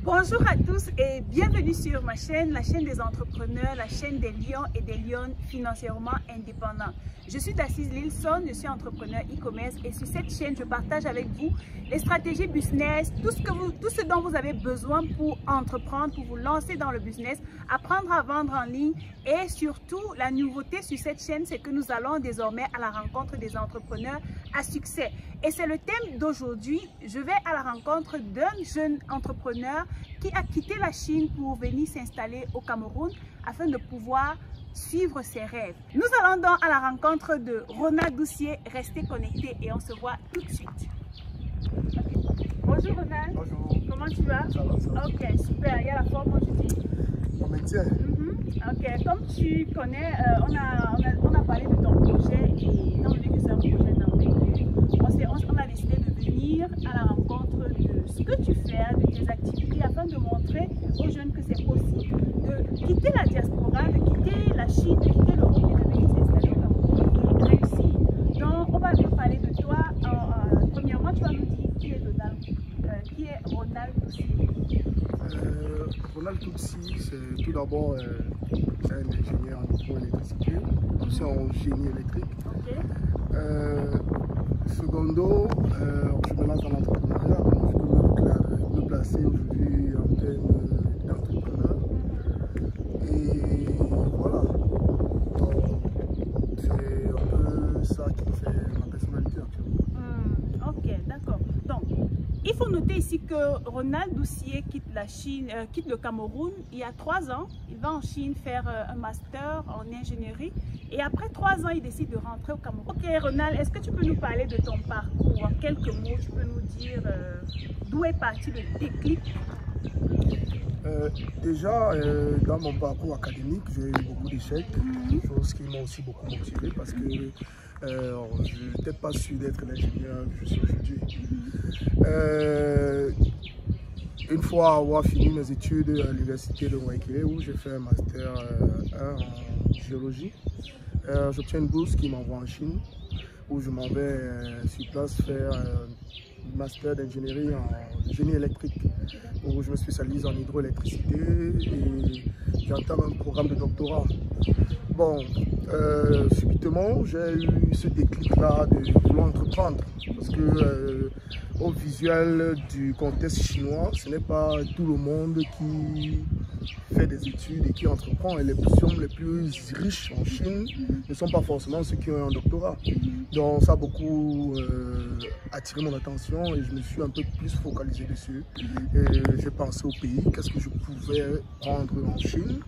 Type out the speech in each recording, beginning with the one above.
Bonjour à tous et bienvenue sur ma chaîne, la chaîne des entrepreneurs, la chaîne des lions et des lionnes financièrement indépendants. Je suis Dacize Lilson, je suis entrepreneur e-commerce et sur cette chaîne, je partage avec vous les stratégies business, tout ce dont vous avez besoin pour entreprendre, pour vous lancer dans le business, apprendre à vendre en ligne et surtout la nouveauté sur cette chaîne, c'est que nous allons désormais à la rencontre des entrepreneurs à succès. Et c'est le thème d'aujourd'hui. Je vais à la rencontre d'un jeune entrepreneur qui a quitté la Chine pour venir s'installer au Cameroun afin de pouvoir suivre ses rêves. Nous allons donc à la rencontre de Ronald Doucier. Restez connectés et on se voit tout de suite. Okay. Bonjour Ronald. Bonjour. Comment tu vas? Ça va, ça va. Ok, super. Il y a la forme aujourd'hui. On maintient. Ok, comme tu connais, on a parlé de ton projet et étant donné que c'est un projet d'envergure, on a décidé de venir à la rencontre de ce que tu fais, de tes activités, afin de montrer aux jeunes que c'est possible de quitter la diaspora, de quitter la Chine, de quitter l'Europe et de venir s'installer au Cameroun et réussir. Donc, on va nous parler de toi. Premièrement, tu vas nous dire qui est Ronald Doucier. Ronald Doucier, c'est tout d'abord un ingénieur en hydroélectricité, aussi en génie électrique. Okay. Secondo, je me lance dans l'entrepreneuriat, donc je peux me placer aujourd'hui en termes d'entrepreneur. Et voilà, c'est un peu ça qui fait ma personnalité actuellement. Ok, d'accord. Donc, il faut noter ici que Ronald Doucier quitte la Chine, quitte le Cameroun il y a 3 ans. Il va en Chine faire un master en ingénierie et après 3 ans, il décide de rentrer au Cameroun. Ok, Ronald, est-ce que tu peux nous parler de ton parcours en quelques mots? Tu peux nous dire d'où est parti le déclic? Déjà, dans mon parcours académique, j'ai eu beaucoup d'échecs, chose qui m'a aussi beaucoup motivé parce que je n'étais pas sûr d'être l'ingénieur que je suis aujourd'hui. Une fois avoir fini mes études à l'université de Waikele, où j'ai fait un master 1 en géologie, j'obtiens une bourse qui m'envoie en Chine, où je m'en vais sur place faire un master d'ingénierie en génie électrique, où je me spécialise en hydroélectricité et j'entame un programme de doctorat. Bon, subitement, j'ai eu ce déclic-là de vouloir entreprendre parce que au visuel du contexte chinois, ce n'est pas tout le monde qui fait des études et qui entreprend. Et les hommes les plus riches en Chine ne sont pas forcément ceux qui ont un doctorat. Donc ça a beaucoup attiré mon attention et je me suis un peu plus focalisé dessus. J'ai pensé au pays, qu'est-ce que je pouvais prendre en Chine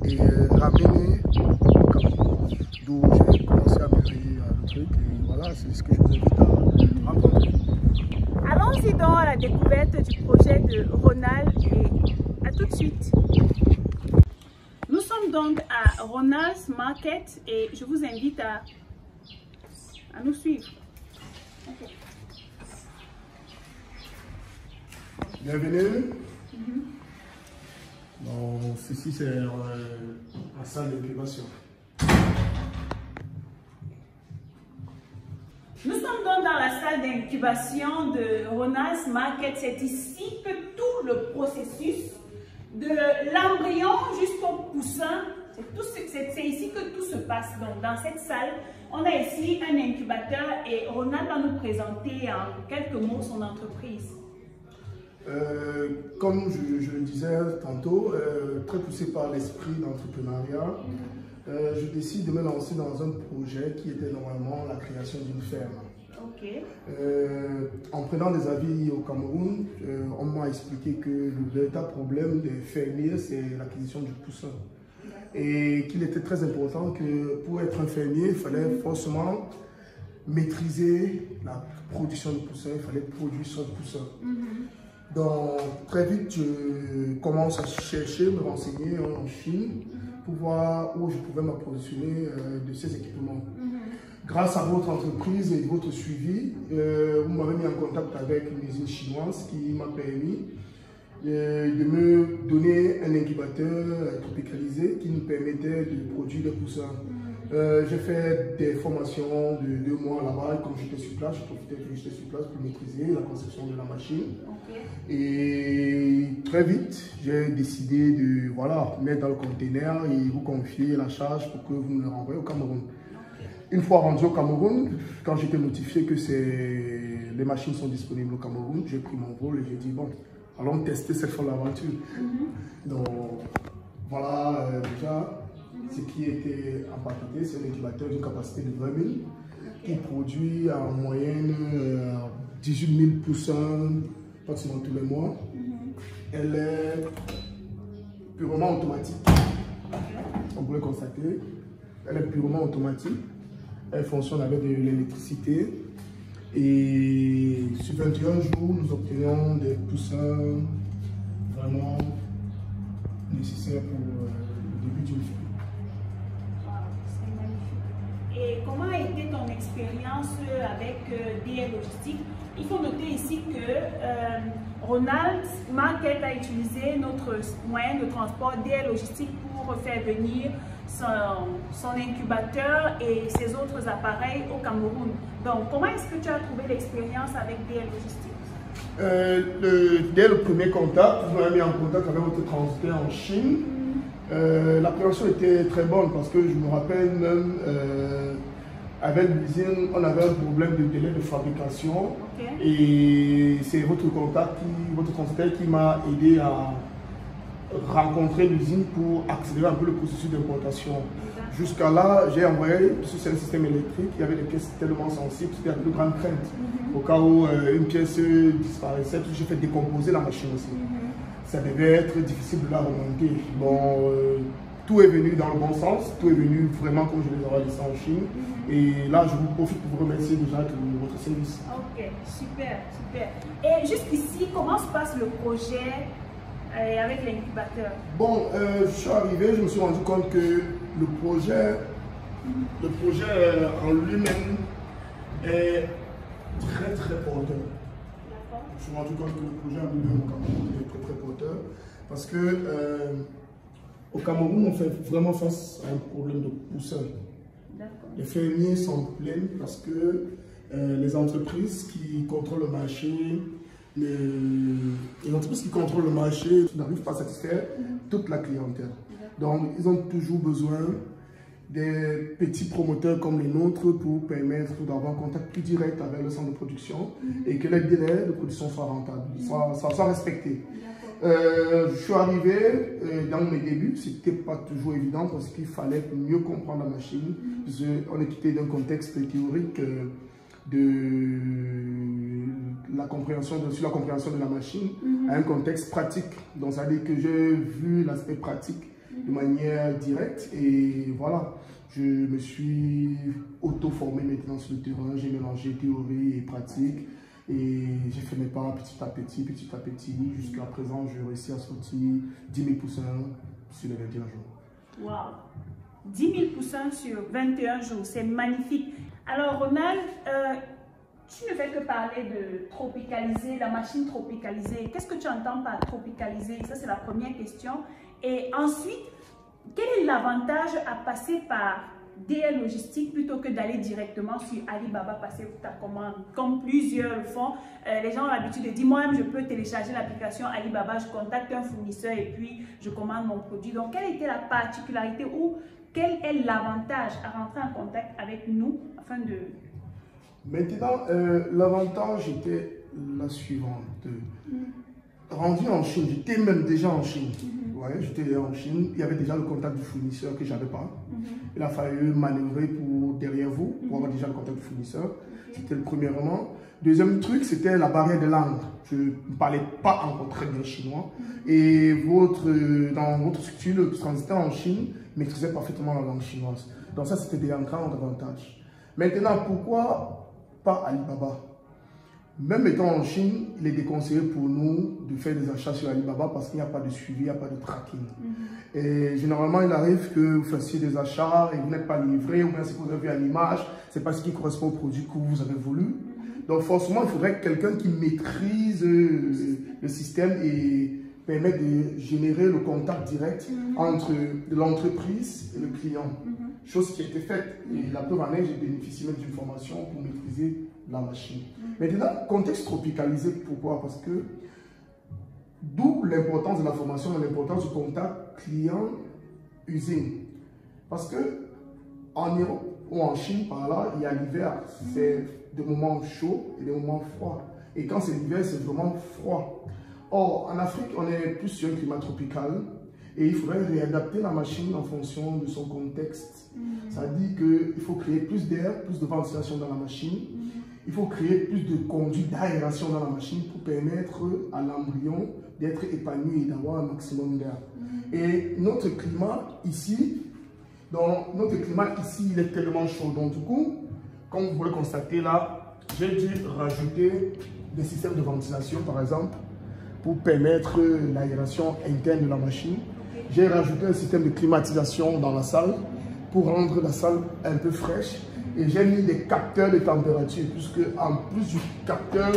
et ramener au Cameroun. D'où j'ai commencé à m'éveiller le truc et voilà, c'est ce que je vous invite à rencontrer. Allons-y donc à la découverte du projet de Ronald et à tout de suite. Nous sommes donc à Ronald's Market et je vous invite à nous suivre. Okay. Bienvenue. Bon, ceci c'est la salle d'incubation. Nous sommes donc dans la salle d'incubation de Ronald's Market. C'est ici que tout le processus de l'embryon jusqu'au poussin, c'est ici que tout se passe. Donc dans cette salle, on a ici un incubateur et Ronald va nous présenter en quelques mots son entreprise. Comme je le disais tantôt, très poussé par l'esprit d'entrepreneuriat, je décide de me lancer dans un projet qui était normalement la création d'une ferme. Okay. En prenant des avis au Cameroun, on m'a expliqué que le véritable problème des fermiers, c'est l'acquisition du poussin. Et qu'il était très important que pour être un fermier, il fallait forcément maîtriser la production de poussin, il fallait produire son poussin. Donc très vite, je commence à chercher, me renseigner en Chine pour voir où je pouvais m'approvisionner de ces équipements. Grâce à votre entreprise et votre suivi, vous m'avez mis en contact avec une usine chinoise qui m'a permis de me donner un incubateur tropicalisé qui nous permettait de produire des poussins. J'ai fait des formations de 2 mois là-bas. Quand j'étais sur place, j'ai profité que j'étais sur place pour maîtriser la conception de la machine. Okay. Et très vite, j'ai décidé de mettre dans le conteneur et vous confier la charge pour que vous me le renvoyez au Cameroun. Une fois rendu au Cameroun, quand j'étais notifié que les machines sont disponibles au Cameroun, j'ai pris mon vol et j'ai dit bon, allons tester cette fois l'aventure. Donc voilà déjà ce qui était empaqueté, c'est un incubateur d'une capacité de 20 000 qui produit en moyenne 18 000 poussins pratiquement tous les mois. Elle est purement automatique, on peut le constater. Elle est purement automatique. Elle fonctionne avec de l'électricité. Et sur 21 jours, nous obtenions des poussins vraiment nécessaires pour le début d'une fille. C'est magnifique. Et comment a été ton expérience avec DL Logistique? Il faut noter ici que Ronald Marquet a utilisé notre moyen de transport DL Logistique pour faire venir son incubateur et ses autres appareils au Cameroun. Donc, comment est-ce que tu as trouvé l'expérience avec DL Logistique? Dès le premier contact, vous m'avez mis en contact avec votre transitaire en Chine. L'appréhension était très bonne parce que je me rappelle même avec l'usine, on avait un problème de délai de fabrication. Et c'est votre transitaire qui m'a aidé à rencontrer l'usine pour accélérer un peu le processus d'importation. Jusqu'à là, j'ai envoyé sur le système électrique, il y avait des pièces tellement sensibles, c'était avec de grandes craintes. Au cas où une pièce disparaissait, j'ai fait décomposer la machine aussi. Ça devait être difficile de la remonter. Bon, tout est venu dans le bon sens, tout est venu vraiment comme je les avais laissés en Chine. Et là, je vous profite pour vous remercier déjà de votre service. Ok, super, super. Et jusqu'ici, comment se passe le projet avec l'incubateur? Bon, je suis arrivé, je me suis rendu compte que le projet en lui-même est très porteur. Je me suis rendu compte que le projet en lui-même au Cameroun est très porteur parce que au Cameroun, on fait vraiment face à un problème de poussins. Les fermiers s'en plaignent parce que les entreprises qui contrôlent le marché, les entreprises qui contrôlent le marché n'arrivent pas à satisfaire toute la clientèle. Donc, ils ont toujours besoin des petits promoteurs comme les nôtres pour permettre d'avoir un contact plus direct avec le centre de production et que les délais de production soient rentables, soient respectés. Je suis arrivé dans mes débuts, ce n'était pas toujours évident parce qu'il fallait mieux comprendre la machine. On est quitté d'un contexte théorique de la compréhension de la machine à un contexte pratique. Donc ça veut dire que j'ai vu l'aspect pratique de manière directe et voilà, je me suis auto-formé maintenant sur le terrain, j'ai mélangé théorie et pratique. Et j'ai fait mes pas petit à petit, jusqu'à présent, j'ai réussi à sortir 10 000 poussins sur les 21 jours. Waouh! 10 000 poussins sur 21 jours, c'est magnifique. Alors Ronald, tu ne fais que parler de tropicaliser, la machine tropicalisée. Qu'est-ce que tu entends par tropicaliser? Ça, c'est la première question. Et ensuite, quel est l'avantage à passer par DL Logistique plutôt que d'aller directement sur Alibaba passer ta commande, comme plusieurs le font? Les gens ont l'habitude de dire, moi-même, je peux télécharger l'application Alibaba, je contacte un fournisseur et puis je commande mon produit. Donc, quelle était la particularité ou quel est l'avantage à rentrer en contact avec nous afin de... Maintenant, l'avantage était la suivante. Rendu en Chine, j'étais même déjà en Chine. Ouais, j'étais déjà en Chine. Il y avait déjà le contact du fournisseur que je n'avais pas. Il a fallu manœuvrer derrière vous pour avoir déjà le contact du fournisseur. C'était le premier moment. Deuxième truc, c'était la barrière de langue. Je ne parlais pas encore très bien chinois. Et dans votre structure, le transitant en Chine maîtrisait parfaitement la langue chinoise. Donc ça, c'était déjà un grand avantage. Maintenant, pourquoi pas Alibaba? Même étant en Chine, il est déconseillé pour nous de faire des achats sur Alibaba parce qu'il n'y a pas de suivi, il n'y a pas de tracking. Et généralement, il arrive que vous fassiez des achats et vous n'êtes pas livré, ou bien si vous avez une image, ce n'est pas ce qui correspond au produit que vous avez voulu. Donc forcément, il faudrait quelqu'un qui maîtrise le système et permet de générer le contact direct entre l'entreprise et le client. Chose qui a été faite. Et la preuve en est, j'ai bénéficié même d'une formation pour maîtriser la machine. Maintenant, contexte tropicalisé, pourquoi? Parce que D'où l'importance de la formation, l'importance du contact client-usine. Parce que en Europe ou en Chine, par là, il y a l'hiver. C'est des moments chauds et des moments froids. Et quand c'est l'hiver, c'est vraiment froid. Or, en Afrique, on est plus sur un climat tropical. Et il faudrait réadapter la machine en fonction de son contexte. Ça dit qu'il faut créer plus d'air, plus de ventilation dans la machine. Il faut créer plus de conduits d'aération dans la machine pour permettre à l'embryon d'être épanoui et d'avoir un maximum d'air. Et notre climat ici, il est tellement chaud. Donc du coup, comme vous pouvez le constater là, j'ai dû rajouter des systèmes de ventilation par exemple pour permettre l'aération interne de la machine. J'ai rajouté un système de climatisation dans la salle pour rendre la salle un peu fraîche. Et j'ai mis des capteurs de température, puisque en plus du capteur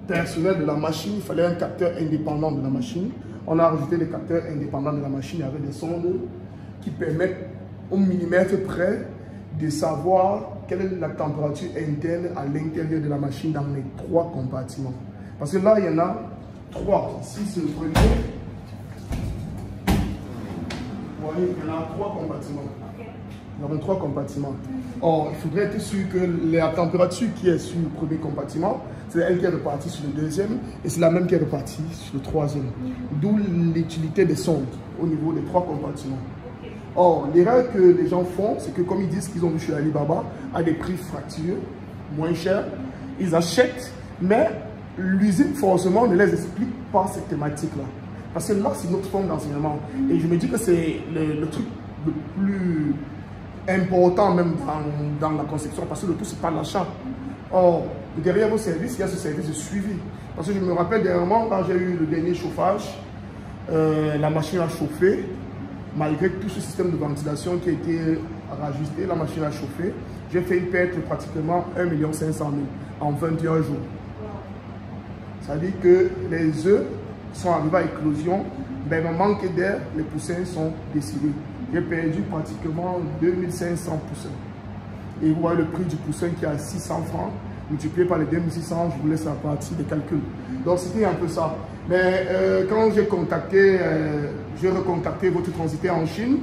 personnel de la machine, il fallait un capteur indépendant de la machine. On a rajouté des capteurs indépendants de la machine avec des sondes qui permettent au millimètre près de savoir quelle est la température interne à l'intérieur de la machine dans les 3 compartiments. Parce que là, il y en a 3. Ici, c'est le premier. Vous voyez, il y en a 3 compartiments. Nous avons 3 compartiments. Or, il faudrait être sûr que la température qui est sur le premier compartiment, c'est elle qui est repartie sur le deuxième et c'est la même qui est repartie sur le troisième. D'où l'utilité des sondes au niveau des 3 compartiments. Or, l'erreur que les gens font, c'est que comme ils disent qu'ils ont vu chez Alibaba, à des prix fractieux, moins chers, ils achètent, mais l'usine forcément ne les explique pas cette thématique-là. Parce que là, c'est notre forme d'enseignement. Et je me dis que c'est le truc le plus important même dans la conception, parce que le tout, c'est pas l'achat. Or, derrière vos services, il y a ce service de suivi. Parce que je me rappelle dernièrement, quand j'ai eu le dernier chauffage, la machine a chauffé. Malgré tout ce système de ventilation qui a été rajusté, la machine a chauffé. J'ai fait une perte de pratiquement 1 500 000 en 21 jours. Ça veut dire que les œufs sont arrivés à éclosion, mais le manque d'air, les poussins sont décédés. J'ai perdu pratiquement 2500 poussins. Et vous voyez le prix du poussin qui est à 600 francs, multiplié par les 2600, je vous laisse la partie des calculs. Donc c'était un peu ça. Mais quand j'ai recontacté votre transitaire en Chine,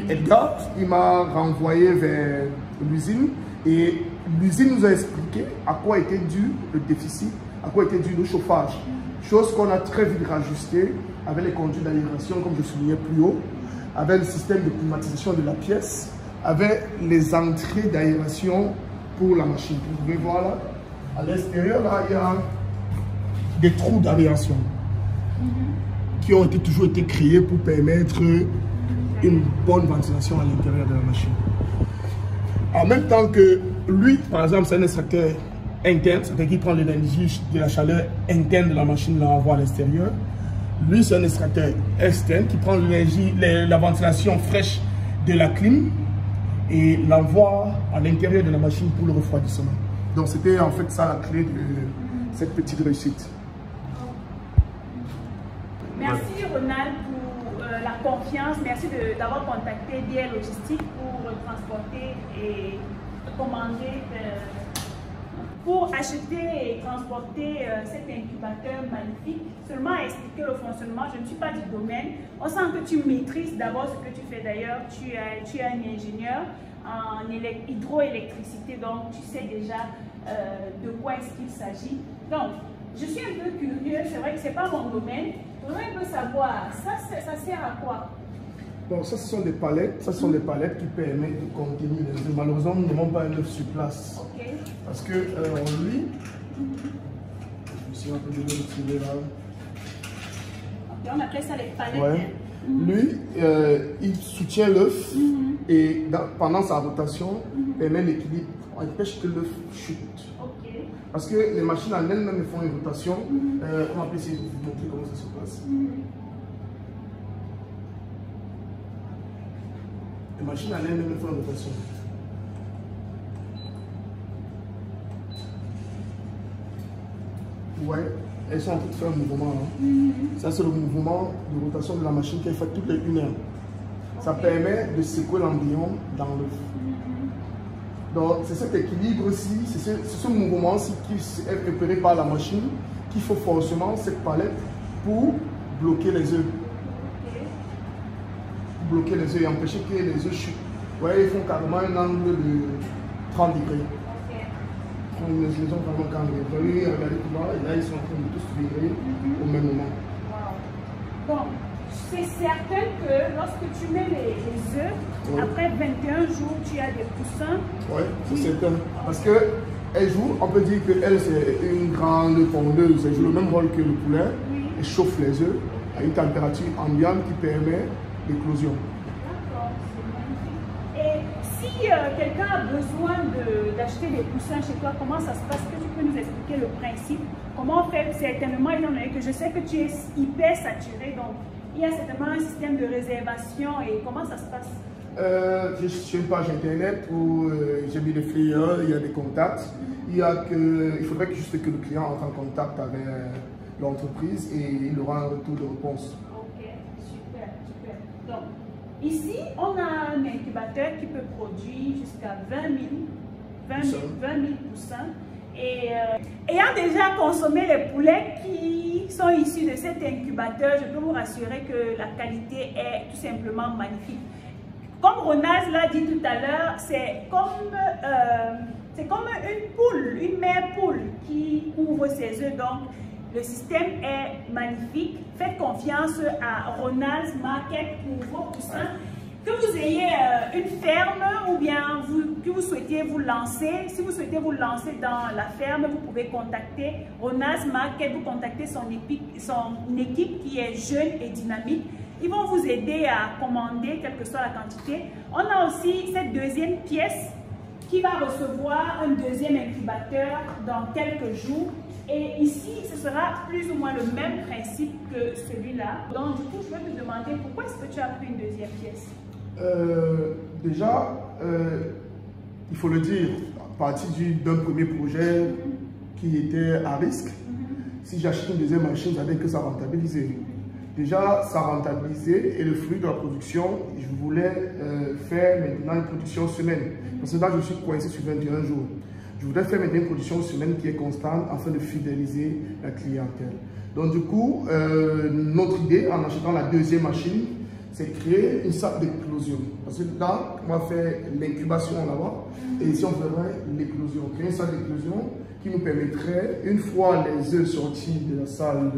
Edgar, il m'a renvoyé vers l'usine et l'usine nous a expliqué à quoi était dû le déficit, à quoi était dû le chauffage. Chose qu'on a très vite rajusté avec les conduits d'aération, comme je soulignais plus haut, avec le système de climatisation de la pièce, avec les entrées d'aération pour la machine. Vous pouvez voir là, à l'extérieur, là, il y a des trous d'aération qui ont toujours été créés pour permettre une bonne ventilation à l'intérieur de la machine. En même temps que lui, par exemple, c'est un extracteur interne, c'est-à-dire qu'il prend l'énergie de la chaleur interne de la machine, l'envoie à l'extérieur. Lui, c'est un extracteur externe qui prend l'énergie, la ventilation fraîche de la clim et l'envoie à l'intérieur de la machine pour le refroidissement. Donc, c'était en fait ça la clé de cette petite réussite. Merci Ronald pour la confiance. Merci d'avoir contacté DL Logistique pour transporter et commander, pour acheter et transporter cet incubateur magnifique. Seulement à expliquer le fonctionnement, je ne suis pas du domaine. On sent que tu maîtrises d'abord ce que tu fais d'ailleurs. Tu es un ingénieur en hydroélectricité, donc tu sais déjà de quoi est-ce qu'il s'agit. Donc, je suis un peu curieux, c'est vrai que ce n'est pas mon domaine. On veut savoir, ça sert à quoi? Bon, ça, ce sont des palettes. Ça, ce sont des palettes qui permettent de contenir les œufs. Malheureusement, nous n'avons pas un œuf sur place. Okay. Parce que lui, je me suis un peu de retirer là. Okay, on appelle ça les palettes. Ouais. Lui, il soutient l'œuf et pendant sa rotation, permet l'équilibre. On empêche que l'œuf chute. Parce que les machines en elles-mêmes font une rotation. On va essayer de vous montrer comment ça se passe. Les machines en elles-mêmes font une rotation. Ouais, elles sont en train de faire un mouvement. Hein. Ça, c'est le mouvement de rotation de la machine qui est fait toutes les 1 heure. Ça permet de secouer l'embryon dans l'œuf. Donc, c'est cet équilibre-ci, c'est ce mouvement-ci qui est opéré par la machine, qui qu'il faut forcément cette palette pour bloquer les œufs. Pour bloquer les œufs et empêcher que les œufs chutent. Vous voyez, ils font carrément un angle de 30 degrés. Ils ont vraiment 40 degrés. Vous voyez, regardez comment, et là ils sont en train de tous vibrer au même moment. Wow. Bon, c'est certain que lorsque tu mets les œufs, après 21 jours, tu as des poussins. Oui, c'est certain. Parce que elle joue, on peut dire qu'elle c'est une grande pondeuse. Elle joue le même rôle que le poulet. Elle chauffe les œufs à une température ambiante qui permet l'éclosion. D'accord, c'est magnifique. Et si quelqu'un a besoin d'acheter des poussins chez toi, comment ça se passe? Est-ce que tu peux nous expliquer le principe? Comment on fait? Certainement, étant donné que je sais que tu es hyper saturé, donc il y a certainement un système de réservation. Et comment ça se passe? J'ai sur une page internet où j'ai mis des flyers, il y a des contacts. Il faudrait juste que le client entre en contact avec l'entreprise et il aura un retour de réponse. Ok, super, super. Donc, ici, on a un incubateur qui peut produire jusqu'à 20 000 poussins. Et ayant déjà consommé les poulets qui sont issus de cet incubateur, je peux vous rassurer que la qualité est tout simplement magnifique. Comme Ronaz l'a dit tout à l'heure, c'est comme une poule, une mère poule qui ouvre ses œufs. Donc, le système est magnifique. Faites confiance à Ronaz Market pour vos poussins. Que vous ayez une ferme ou bien que vous souhaitiez vous lancer, si vous souhaitez vous lancer dans la ferme, vous pouvez contacter Ronaz Market, vous contactez son équipe qui est jeune et dynamique. Ils vont vous aider à commander, quelle que soit la quantité. On a aussi cette deuxième pièce qui va recevoir un deuxième incubateur dans quelques jours. Et ici, ce sera plus ou moins le même principe que celui-là. Donc, du coup, je vais te demander pourquoi est-ce que tu as pris une deuxième pièce? Déjà, il faut le dire, à partir d'un premier projet qui était à risque, si j'achète une deuxième machine, j'avais que ça rentabilisait. Déjà, ça rentabilisait et le fruit de la production, je voulais faire maintenant une production semaine. Parce que là, je suis coincé sur 21 jours. Je voudrais faire maintenant une production semaine qui est constante afin de fidéliser la clientèle. Donc du coup, notre idée en achetant la deuxième machine, c'est créer une salle d'éclosion. Parce que là, on va faire l'incubation là-bas et ici on ferait l'éclosion. Créer une salle d'éclosion qui nous permettrait, une fois les œufs sortis de la salle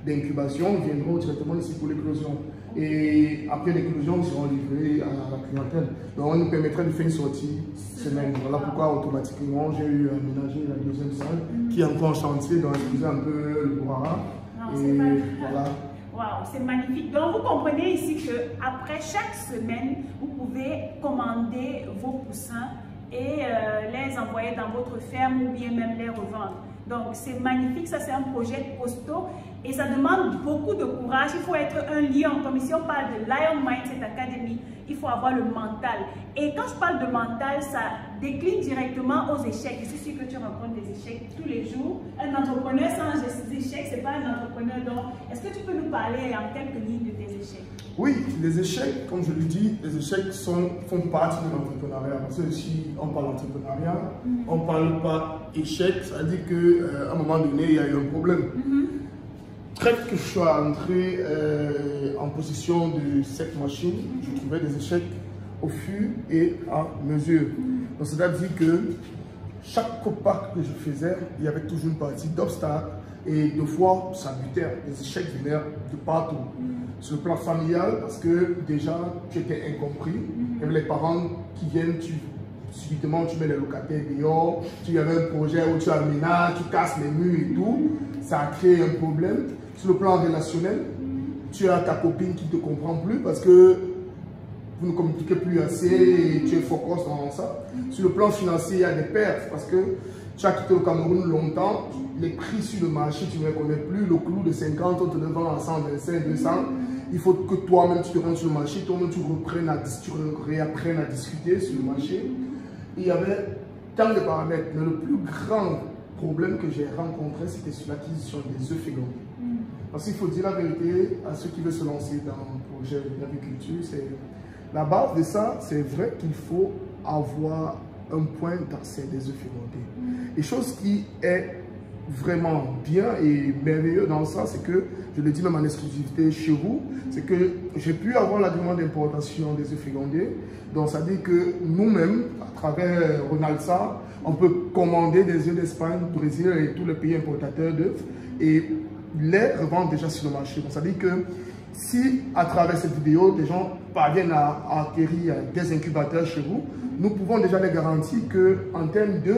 d'incubation, ils viendront directement ici pour l'éclosion. Et après l'éclosion, ils seront livrés à la clientèle. Donc on nous permettrait de faire une sortie semaine. Voilà pourquoi automatiquement j'ai eu aménagé la deuxième salle qui est encore en chantier, donc excusez un peu le brouhaha. Voilà. Wow, c'est magnifique. Donc, vous comprenez ici qu'après chaque semaine, vous pouvez commander vos poussins et les envoyer dans votre ferme ou bien même les revendre. Donc, c'est magnifique. Ça, c'est un projet costaud et ça demande beaucoup de courage. Il faut être un lion. Comme ici, on parle de Lion Mindset Academy. Il faut avoir le mental. Et quand je parle de mental, ça décline directement aux échecs. Je suis sûre que tu rencontres des échecs tous les jours. Un entrepreneur sans échecs, ce n'est pas un entrepreneur. Donc, est-ce que tu peux nous parler en quelques lignes de tes échecs? Oui, les échecs, comme je le dis, les échecs font partie de l'entrepreneuriat. Parce que si on parle d'entrepreneuriat, on ne parle pas échec, ça veut dire qu'à un moment donné, il y a eu un problème. Très que je sois entré en possession de cette machine, je trouvais des échecs au fur et à mesure. Donc c'est-à-dire que chaque pas que je faisais, il y avait toujours une partie d'obstacles et deux fois ça butait. Les échecs venaient de partout. Sur le plan familial, parce que déjà tu étais incompris, il y avait les parents qui viennent, subitement tu mets les locataires dehors, tu avais un projet où tu aménages, tu casses les murs et tout, ça a créé un problème. Sur le plan relationnel, tu as ta copine qui ne te comprend plus parce que vous ne communiquez plus assez et tu es focus dans ça. Sur le plan financier, il y a des pertes parce que tu as quitté le Cameroun longtemps, les prix sur le marché, tu ne les connais plus, le clou de 50, on te le vend à 125, 200. Il faut que toi-même tu te rentres sur le marché, toi-même tu réapprennes à discuter sur le marché. Il y avait tant de paramètres, mais le plus grand problème que j'ai rencontré, c'était sur l'acquisition des œufs fécondés. Parce qu'il faut dire la vérité à ceux qui veulent se lancer dans un projet d'agriculture, c'est la base de ça, c'est vrai qu'il faut avoir un point d'accès des œufs fécondés. Et chose qui est vraiment bien et merveilleux dans ça, c'est que, je le dis même en exclusivité chez vous, c'est que j'ai pu avoir la demande d'importation des œufs fécondés. Donc ça dit que nous-mêmes, à travers Ronalsa, on peut commander des œufs d'Espagne, Brésil et tous les pays importateurs d'œufs et les revendre déjà sur le marché. Donc ça dit que si à travers cette vidéo, des gens parviennent à acquérir des incubateurs chez vous, nous pouvons déjà les garantir qu'en termes de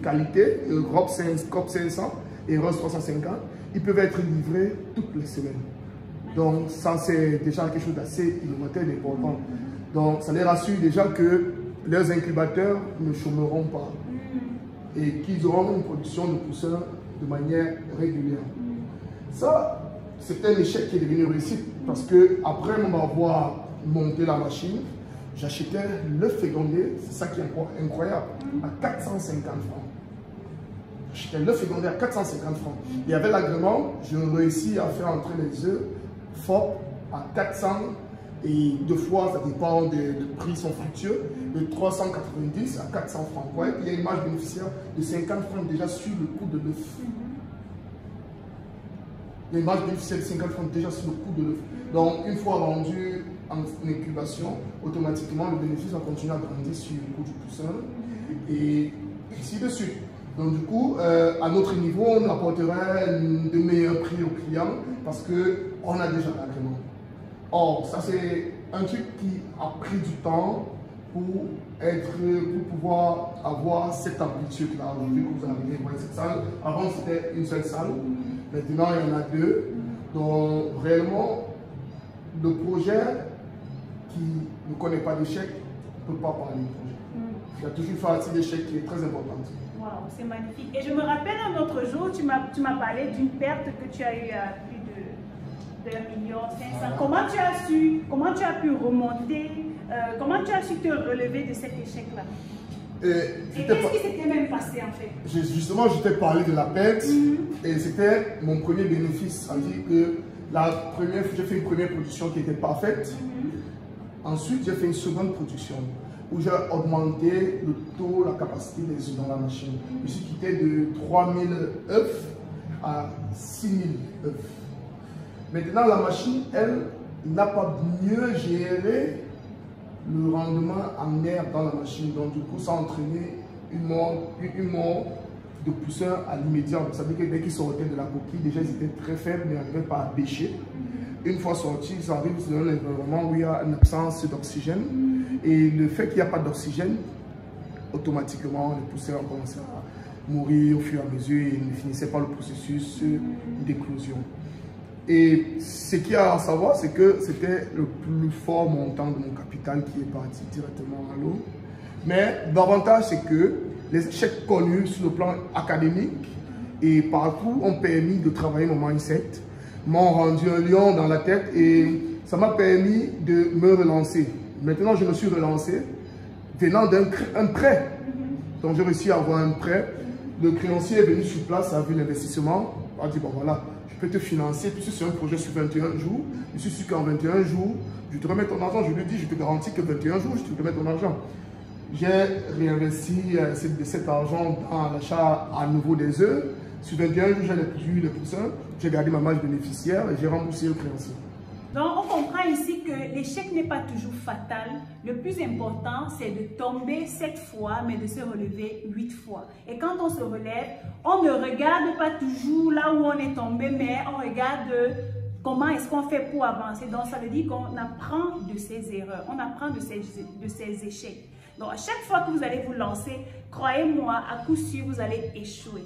qualité, COP 500 et ROS 350, ils peuvent être livrés toutes les semaines. Donc ça c'est déjà quelque chose d'assez innovateur et d'important. Donc ça les rassure déjà que leurs incubateurs ne chômeront pas et qu'ils auront une production de poussins de manière régulière. Ça, c'est un échec qui est devenu réussite parce que après m'avoir monté la machine, j'achetais l'œuf fécondé, c'est ça qui est incroyable, à 450 francs. J'achetais l'œuf fécondé à 450 francs. Et avec l'agrément, je réussis à faire entrer les œufs forts à 400 et deux fois, ça dépend des prix sont fluctueux, de 390 à 400 francs. Vous voyez qu'il y a une marge bénéficiaire de 50 francs déjà sur le coût de l'œuf. Les marges bénéficiaires de 50 francs déjà sur le coût de l'œuf. Donc, une fois vendu en incubation, automatiquement, le bénéfice va continuer à grandir sur le coût du poussin et ainsi de suite. Donc, du coup, à notre niveau, on apporterait de meilleurs prix aux clients parce qu'on a déjà l'agrément. Or, ça, c'est un truc qui a pris du temps pour pouvoir avoir cette amplitude-là. Aujourd'hui, que vous arrivez à voir cette salle. Avant, c'était une seule salle. Maintenant, il y en a deux. Donc, réellement, le projet qui ne connaît pas d'échec ne peut pas parler du projet. Il y a toujours une partie d'échec qui est très importante. Wow, c'est magnifique. Et je me rappelle un autre jour, tu m'as parlé d'une perte que tu as eue à plus de 1,5 million. Voilà. Comment tu as pu remonter, comment tu as su te relever de cet échec-là? Et qu'est-ce qui s'était même passé en fait? Justement, je t'ai parlé de la perte et c'était mon premier bénéfice. C'est-à-dire que j'ai fait une première production qui était parfaite. Ensuite, j'ai fait une seconde production où j'ai augmenté le taux, la capacité des œufs dans la machine. Je suis quitté de 3000 œufs à 6000 œufs. Maintenant, la machine, elle, n'a pas mieux géré le rendement en air dans la machine. Donc, du coup, ça a entraîné une mort de poussins à l'immédiat. Vous savez que dès qu'ils sortaient de la coquille, déjà, ils étaient très faibles, mais n'arrivaient pas à bêcher. Une fois sortis, ils arrivent dans un environnement où il y a une absence d'oxygène. Et le fait qu'il n'y a pas d'oxygène, automatiquement, les poussins ont commencé à mourir au fur et à mesure et ne finissaient pas le processus d'éclosion. Et ce qu'il y a à savoir, c'est que c'était le plus fort montant de mon capital qui est parti directement à l'eau. Mais l'avantage, c'est que les échecs connus sur le plan académique et partout ont permis de travailler mon mindset, m'ont rendu un lion dans la tête et ça m'a permis de me relancer. Maintenant, je me suis relancé venant d'un prêt. Donc, j'ai réussi à avoir un prêt. Le créancier est venu sur place, a vu l'investissement, a dit, bon voilà, je peux te financer, puisque c'est un projet sur 21 jours. Je suis sûr qu'en 21 jours, je te remets ton argent. Je lui dis, je te garantis que 21 jours, je te remets ton argent. J'ai réinvesti cet argent dans l'achat à nouveau des œufs. Sur 21 jours, j'ai eu les poussins, j'ai gardé ma marge bénéficiaire et j'ai remboursé le créancier. Donc, on comprend ici que l'échec n'est pas toujours fatal. Le plus important, c'est de tomber 7 fois, mais de se relever 8 fois. Et quand on se relève, on ne regarde pas toujours là où on est tombé, mais on regarde comment est-ce qu'on fait pour avancer. Donc, ça veut dire qu'on apprend de ses erreurs, on apprend de ses échecs. Donc, à chaque fois que vous allez vous lancer, croyez-moi, à coup sûr, vous allez échouer.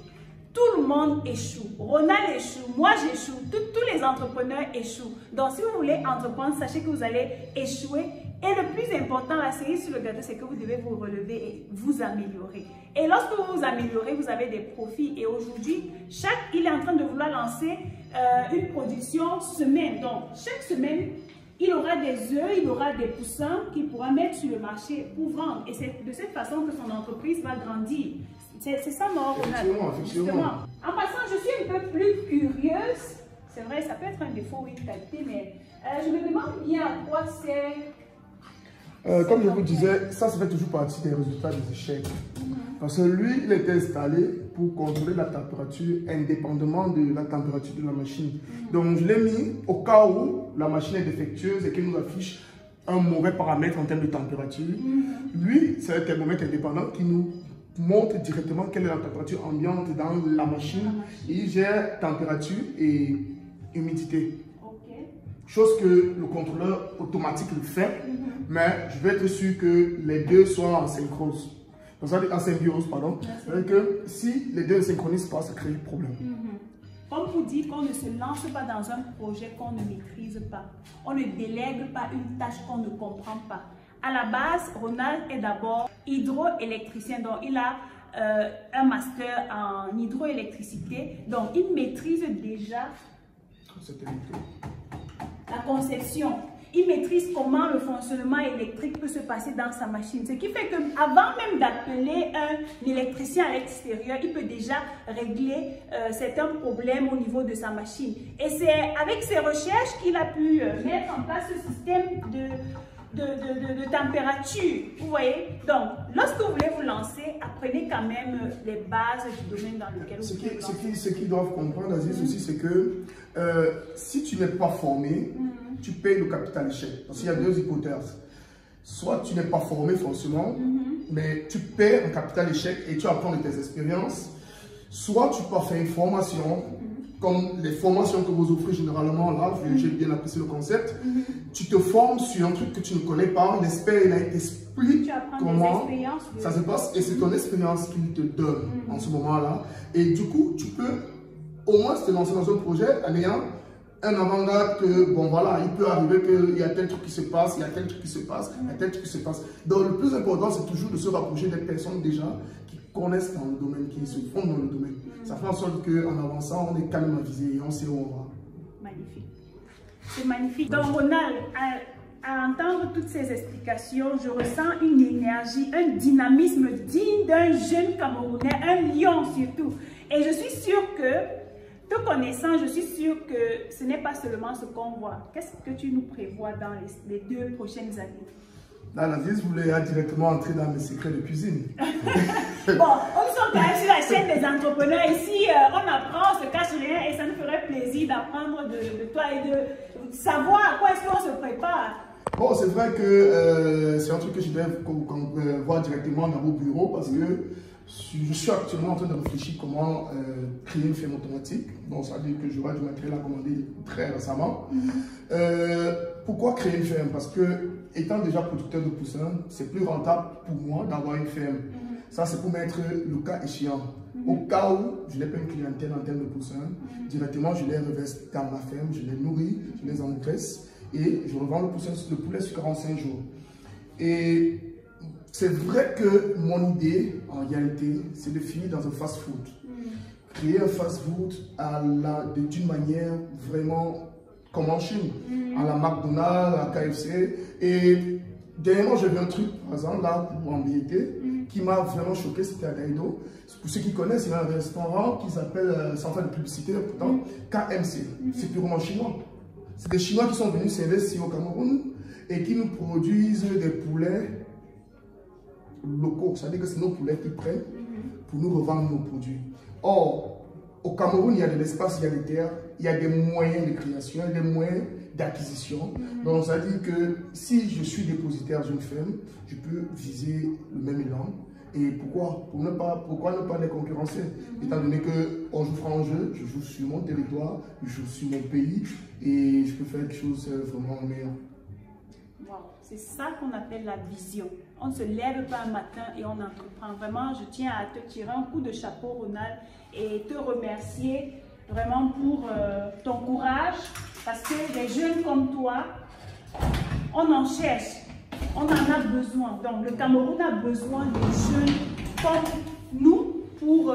Tout le monde échoue. Ronald échoue, moi j'échoue, tous les entrepreneurs échouent. Donc si vous voulez entreprendre, sachez que vous allez échouer. Et le plus important, la cerise sur le gâteau, c'est que vous devez vous relever et vous améliorer. Et lorsque vous vous améliorez, vous avez des profits. Et aujourd'hui, il est en train de vouloir lancer une production semaine. Donc chaque semaine, il aura des œufs, il aura des poussins qu'il pourra mettre sur le marché pour vendre. Et c'est de cette façon que son entreprise va grandir. C'est ça, non, Ronald? Justement. En passant, je suis un peu plus curieuse. C'est vrai, ça peut être un défaut ou une qualité, mais je me demande bien à quoi c'est. Comme je vous disais, ça fait toujours partie des résultats des échecs. Parce que lui, il était installé pour contrôler la température indépendamment de la température de la machine. Donc je l'ai mis au cas où la machine est défectueuse et qu'elle nous affiche un mauvais paramètre en termes de température. Lui, c'est un thermomètre indépendant qui nous montre directement quelle est la température ambiante dans la machine. Il gère température et humidité. Chose que le contrôleur automatique le fait, mais je vais être sûr que les deux soient en symbiose. En symbiose, pardon. C'est-à-dire que si les deux ne synchronisent pas, ça crée un problème. Comme vous dites qu'on ne se lance pas dans un projet qu'on ne maîtrise pas. On ne délègue pas une tâche qu'on ne comprend pas. À la base, Ronald est d'abord hydroélectricien, donc il a un master en hydroélectricité, donc il maîtrise déjà la conception. Il maîtrise comment le fonctionnement électrique peut se passer dans sa machine. Ce qui fait qu'avant même d'appeler un électricien à l'extérieur, il peut déjà régler certains problèmes au niveau de sa machine. Et c'est avec ses recherches qu'il a pu mettre en place ce système de température. Vous voyez? Donc, lorsque vous voulez vous lancer, apprenez quand même les bases du domaine dans lequel vous voulez vous lancer. Ce qu'ils doivent comprendre, Aziz, aussi, c'est que si tu n'es pas formé, tu payes le capital échec. Parce qu'il y a deux hypothèses. Soit tu n'es pas formé forcément, mais tu paies un capital échec et tu apprends de tes expériences. Soit tu peux faire une formation, comme les formations que vous offrez généralement là, j'ai bien apprécié le concept. Tu te formes sur un truc que tu ne connais pas, l'expert il t'explique comment ça se passe et c'est ton expérience qu'il te donne en ce moment-là. Et du coup, tu peux au moins te lancer dans un projet en ayant un avant-garde que, bon voilà, il peut arriver qu'il y a tel truc qui se passe, il y a tel truc qui se passe, il y a tel truc qui se passe. Donc le plus important, c'est toujours de se rapprocher des personnes déjà qui connaissent dans le domaine, qui se fondent dans le domaine. Ça fait en sorte qu'en avançant, on est calme à viser et on sait où on va. Magnifique. C'est magnifique. Donc Ronald, à entendre toutes ces explications, je ressens une énergie, un dynamisme digne d'un jeune Camerounais, un lion surtout. Et je suis sûre que, te connaissant, je suis sûre que ce n'est pas seulement ce qu'on voit. Qu'est-ce que tu nous prévois dans les 2 prochaines années? Là, Aziz voulait directement entrer dans mes secrets de cuisine. Bon, on sont quand même sur la chaîne des entrepreneurs. Ici, on apprend, on se cache rien et ça nous ferait plaisir d'apprendre de toi et de savoir à quoi est-ce qu'on se prépare. Bon, c'est vrai que c'est un truc que je vais voir directement dans vos bureaux parce que je suis actuellement en train de réfléchir comment créer une ferme automatique. Donc, ça veut dire que j'aurai du matériel à commander très récemment. Pourquoi créer une ferme? Parce que, étant déjà producteur de poussins, c'est plus rentable pour moi d'avoir une ferme. Ça, c'est pour mettre le cas échéant. Au cas où je n'ai pas une clientèle en termes de poussins, directement, je les reverse dans ma ferme, je les nourris, je les engraisse et je revends le poulet sur 45 jours. Et c'est vrai que mon idée, en réalité, c'est de finir dans un fast-food. Créer un fast-food d'une manière vraiment comme en Chine, à la McDonald's, à la KFC. Et dernièrement, j'ai vu un truc, par exemple, là, en BT, qui m'a vraiment choqué, c'était à Daido. Pour ceux qui connaissent, il y a un restaurant qui s'appelle, sans faire de publicité, pourtant, KMC. C'est purement chinois. C'est des Chinois qui sont venus s'investir au Cameroun et qui nous produisent des poulets locaux. C'est-à-dire que c'est nos poulets qui prennent pour nous revendre nos produits. Or, au Cameroun, il y a de l'espace, il y a des terres, il y a des moyens de création, il y a des moyens d'acquisition. Donc, ça veut dire que si je suis dépositaire d'une ferme, je peux viser le même élan. Et pourquoi ne pas les concurrencer? Étant donné qu'on joue franc-jeu, je joue sur mon territoire, je joue sur mon pays et je peux faire quelque chose vraiment meilleur. Wow. C'est ça qu'on appelle la vision. On ne se lève pas un matin et on entreprend. Vraiment, je tiens à te tirer un coup de chapeau, Ronald, et te remercier vraiment pour ton courage, parce que des jeunes comme toi, on en cherche, on en a besoin. Donc, le Cameroun a besoin de jeunes comme nous pour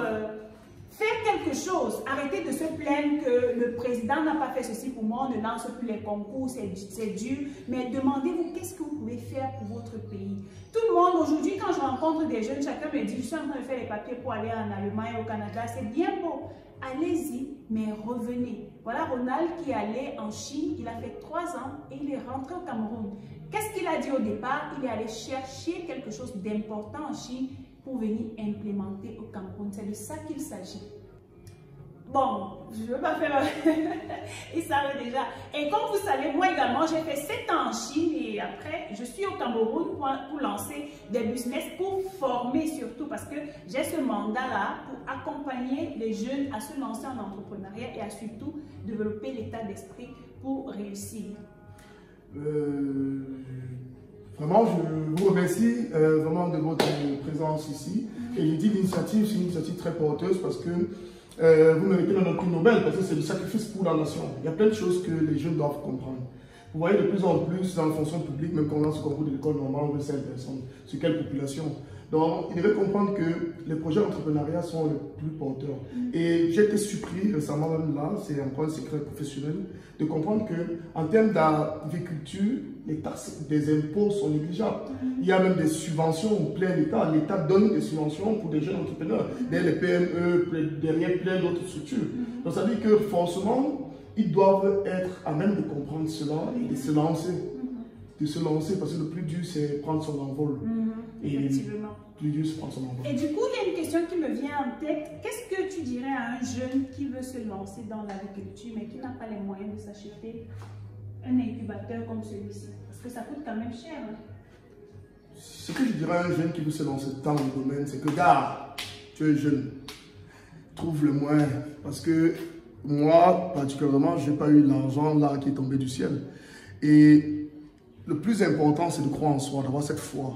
faire quelque chose. Arrêtez de se plaindre que le président n'a pas fait ceci pour moi, on ne lance plus les concours, c'est dur. Mais demandez-vous qu'est-ce que vous pouvez faire pour votre pays. Tout le monde, aujourd'hui, quand je rencontre des jeunes, chacun me dit, je suis en train de faire les papiers pour aller en Allemagne, au Canada, c'est bien beau. Allez-y, mais revenez. Voilà Ronald qui est allé en Chine, il a fait 3 ans et il est rentré au Cameroun. Qu'est-ce qu'il a dit au départ? Il est allé chercher quelque chose d'important en Chine pour venir implémenter au Cameroun. C'est de ça qu'il s'agit. Bon, je ne veux pas faire... Ils savent déjà. Et comme vous savez, moi également, j'ai fait 7 ans en Chine et après, je suis au Cameroun pour lancer des business, pour former surtout, parce que j'ai ce mandat-là pour accompagner les jeunes à se lancer en entrepreneuriat et à surtout développer l'état d'esprit pour réussir. Vraiment, je vous remercie vraiment de votre présence ici. Et je dis l'initiative, c'est une initiative très porteuse parce que vous méritez même un prix Nobel parce que c'est du sacrifice pour la nation. Il y a plein de choses que les jeunes doivent comprendre. Vous voyez de plus en plus dans la fonction publique, même quand on lance le concours de l'école normale, on veut 5 personnes. Sur quelle population? Donc, il devait comprendre que les projets d'entrepreneuriat sont les plus porteurs. Et j'ai été surpris récemment, même là, c'est encore un secret professionnel, de comprendre qu'en termes d'agriculture, les taxes des impôts sont négligeables. Il y a même des subventions au plein d'État. L'État donne des subventions pour des jeunes entrepreneurs, derrière les PME, derrière plein d'autres structures. Donc, ça veut dire que forcément, ils doivent être à même de comprendre cela et de se lancer. De se lancer, parce que le plus dur, c'est prendre son envol. Et Effectivement. le plus dur, c'est prendre son envol. Et du coup, il y a une question qui me vient en tête. Qu'est-ce que tu dirais à un jeune qui veut se lancer dans l'agriculture, mais qui n'a pas les moyens de s'acheter un incubateur comme celui-ci? Parce que ça coûte quand même cher. Hein? Ce que je dirais à un jeune qui veut se lancer dans le domaine, c'est que, gars, tu es jeune, trouve le moyen. Parce que moi, particulièrement, je n'ai pas eu l'argent là qui est tombé du ciel. Et le plus important, c'est de croire en soi, d'avoir cette foi.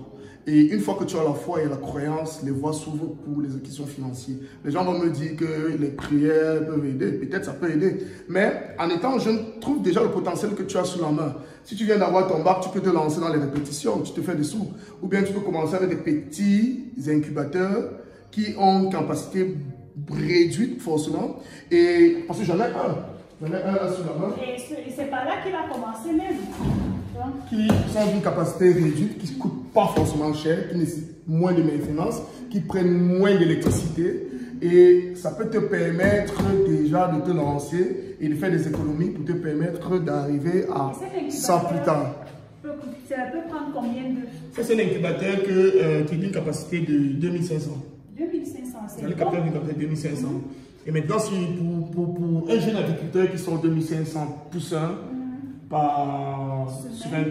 Et une fois que tu as la foi et la croyance, les voies s'ouvrent pour les acquisitions financières. Les gens vont me dire que les prières peuvent aider. Peut-être ça peut aider. Mais en étant jeune, trouve déjà le potentiel que tu as sous la main. Si tu viens d'avoir ton bac, tu peux te lancer dans les répétitions, tu te fais des sous. Ou bien tu peux commencer avec des petits incubateurs qui ont une capacité réduite forcément. Et parce que j'en ai un. J'en ai un là sous la main. Et c'est par là qu'il a commencé même. Qui sont d'une capacité réduite, qui ne coûtent pas forcément cher, qui nécessitent moins de maintenance, qui prennent moins d'électricité. Et ça peut te permettre déjà de te lancer et de faire des économies pour te permettre d'arriver à ça plus tard. Ça peut prendre combien de... Ça, c'est un incubateur qui a une capacité de 2500. 2500, c'est un incubateur d'une capacité de 2500. Et maintenant, si pour un jeune agriculteur qui sont 2500 poussins, par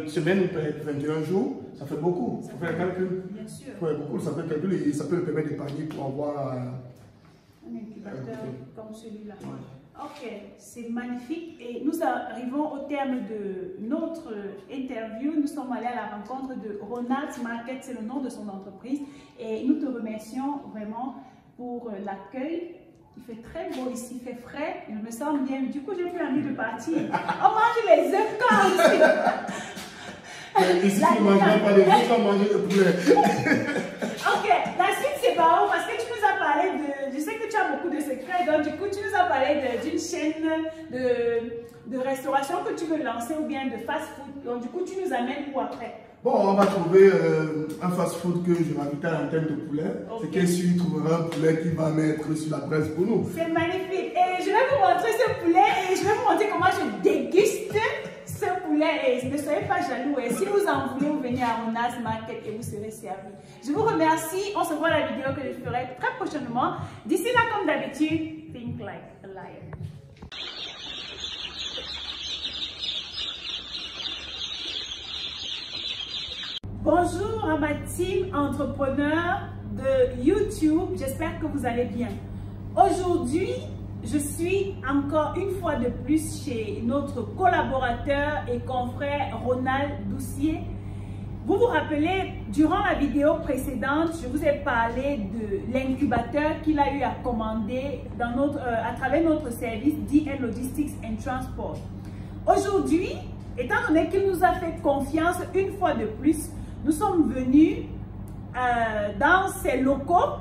semaine ou peut-être 21 jours, ça fait beaucoup. Ça fait le calcul. Bien sûr. Ça fait beaucoup, ça fait le calcul et ça peut le permettre d'épargner pour avoir un incubateur comme celui-là. Ouais. Ok, c'est magnifique. Et nous arrivons au terme de notre interview. Nous sommes allés à la rencontre de Ronald's Market, c'est le nom de son entreprise. Et nous te remercions vraiment pour l'accueil. Il fait très beau ici, il fait frais, je me sens bien. Du coup, j'ai plus envie de partir. On mange les œufs quand aussi. Ici, tu ne mangeras pas de œufs, tu vas manger de poulet. Ok, la suite c'est pas où parce que tu nous as parlé de... Je sais que tu as beaucoup de secrets, donc du coup, tu nous as parlé d'une chaîne de restauration que tu veux lancer ou bien de fast-food. Donc du coup, tu nous amènes où après? Bon, on va trouver un fast-food que je vais inviter à l'antenne de poulet. Okay. C'est qu'est-ce qu'il trouvera un poulet qui va mettre sur la presse pour nous. C'est magnifique. Et je vais vous montrer ce poulet et je vais vous montrer comment je déguste ce poulet. Et ne soyez pas jaloux. Et si vous en voulez, vous venez à Ronald's Market et vous serez servi. Je vous remercie. On se voit à la vidéo que je ferai très prochainement. D'ici là, comme d'habitude, think like a lion. Bonjour à ma team entrepreneur de YouTube, j'espère que vous allez bien. Aujourd'hui, je suis encore une fois de plus chez notre collaborateur et confrère Ronald Doucier. Vous vous rappelez, durant la vidéo précédente, je vous ai parlé de l'incubateur qu'il a eu à commander à travers notre service DN Logistics and Transport. Aujourd'hui, étant donné qu'il nous a fait confiance une fois de plus, nous sommes venus dans ces locaux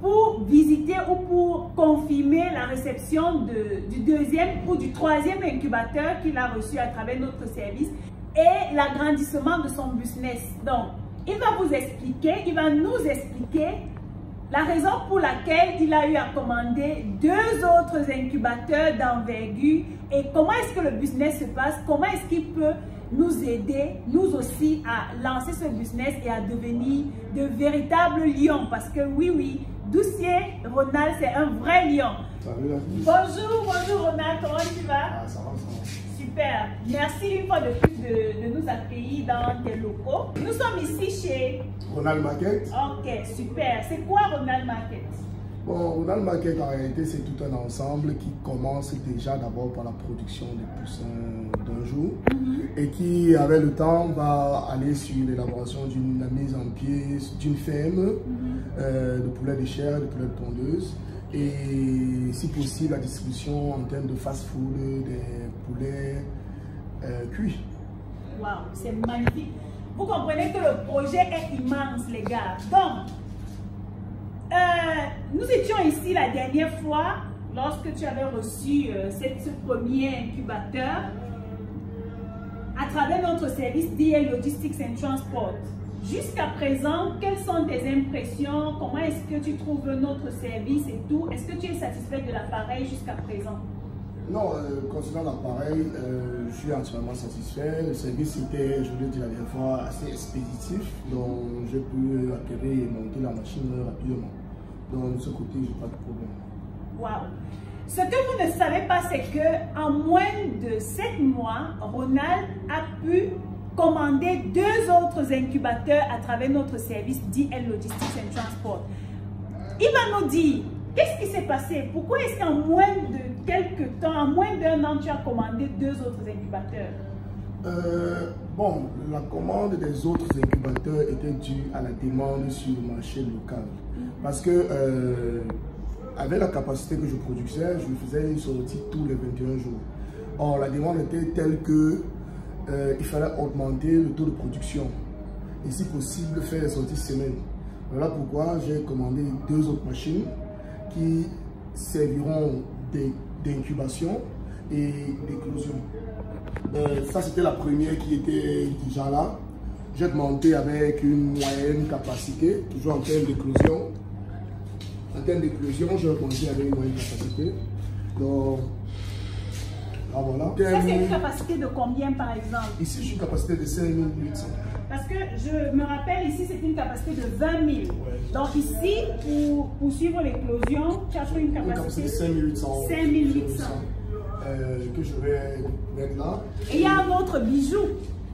pour visiter ou pour confirmer la réception du deuxième ou du troisième incubateur qu'il a reçu à travers notre service et l'agrandissement de son business. Donc, il va vous expliquer, il va nous expliquer la raison pour laquelle il a eu à commander 2 autres incubateurs d'envergure et comment est-ce que le business se passe, comment est-ce qu'il peut nous aider, nous aussi, à lancer ce business et à devenir de véritables lions. Parce que oui, Doucier Ronald, c'est un vrai lion. Salut, bonjour Ronald, comment tu vas? Ça va. Super. Merci une fois de plus de nous accueillir dans tes locaux. Nous sommes ici chez Ronald Market. Ok, super. C'est quoi Ronald Market? Bon, Ronald Market, en réalité, c'est tout un ensemble qui commence déjà d'abord par la production des poussins d'un jour et qui, avec le temps, va aller sur l'élaboration d'une mise en pied d'une ferme de poulets de chair, de poulets de tondeuse et, si possible, la distribution en termes de fast-food des poulets cuits. Waouh, c'est magnifique. Vous comprenez que le projet est immense, les gars. Donc, nous étions ici la dernière fois lorsque tu avais reçu ce premier incubateur à travers notre service DL Logistics and Transport. Jusqu'à présent, quelles sont tes impressions? Comment est-ce que tu trouves notre service et tout? Est-ce que tu es satisfait de l'appareil jusqu'à présent? Non, concernant l'appareil, je suis entièrement satisfait. Le service était, je l'ai dit la dernière fois, assez expéditif. Donc, j'ai pu acquérir et monter la machine rapidement. Donc, de ce côté, je n'ai pas de problème. Waouh! Ce que vous ne savez pas, c'est qu'en moins de 7 mois, Ronald a pu commander 2 autres incubateurs à travers notre service DL Logistics and Transport. Il va nous dire, qu'est-ce qui s'est passé? Pourquoi est-ce qu'en moins de quelques temps, en moins d'1 an, tu as commandé 2 autres incubateurs? Bon, la commande des autres incubateurs était due à la demande sur le marché local. Parce que avec la capacité que je produisais, je faisais une sortie tous les 21 jours. Or, la demande était telle que il fallait augmenter le taux de production et si possible faire des sorties semaine. Voilà pourquoi j'ai commandé 2 autres machines qui serviront d'incubation et d'éclosion. Ça, c'était la première qui était déjà là. J'ai monté avec une moyenne capacité, toujours en termes d'éclosion. En termes d'éclosion, j'ai augmenté avec une moyenne capacité. Donc, là, voilà. Ça, c'est une capacité de combien, par exemple? Ici, j'ai une capacité de 5800. Parce que je me rappelle, ici, c'est une capacité de 20 000. Ouais. Donc ici, pour suivre l'éclosion, tu as pris une capacité de 5800. 5800. Que je vais mettre là. Et il y a un autre bijou.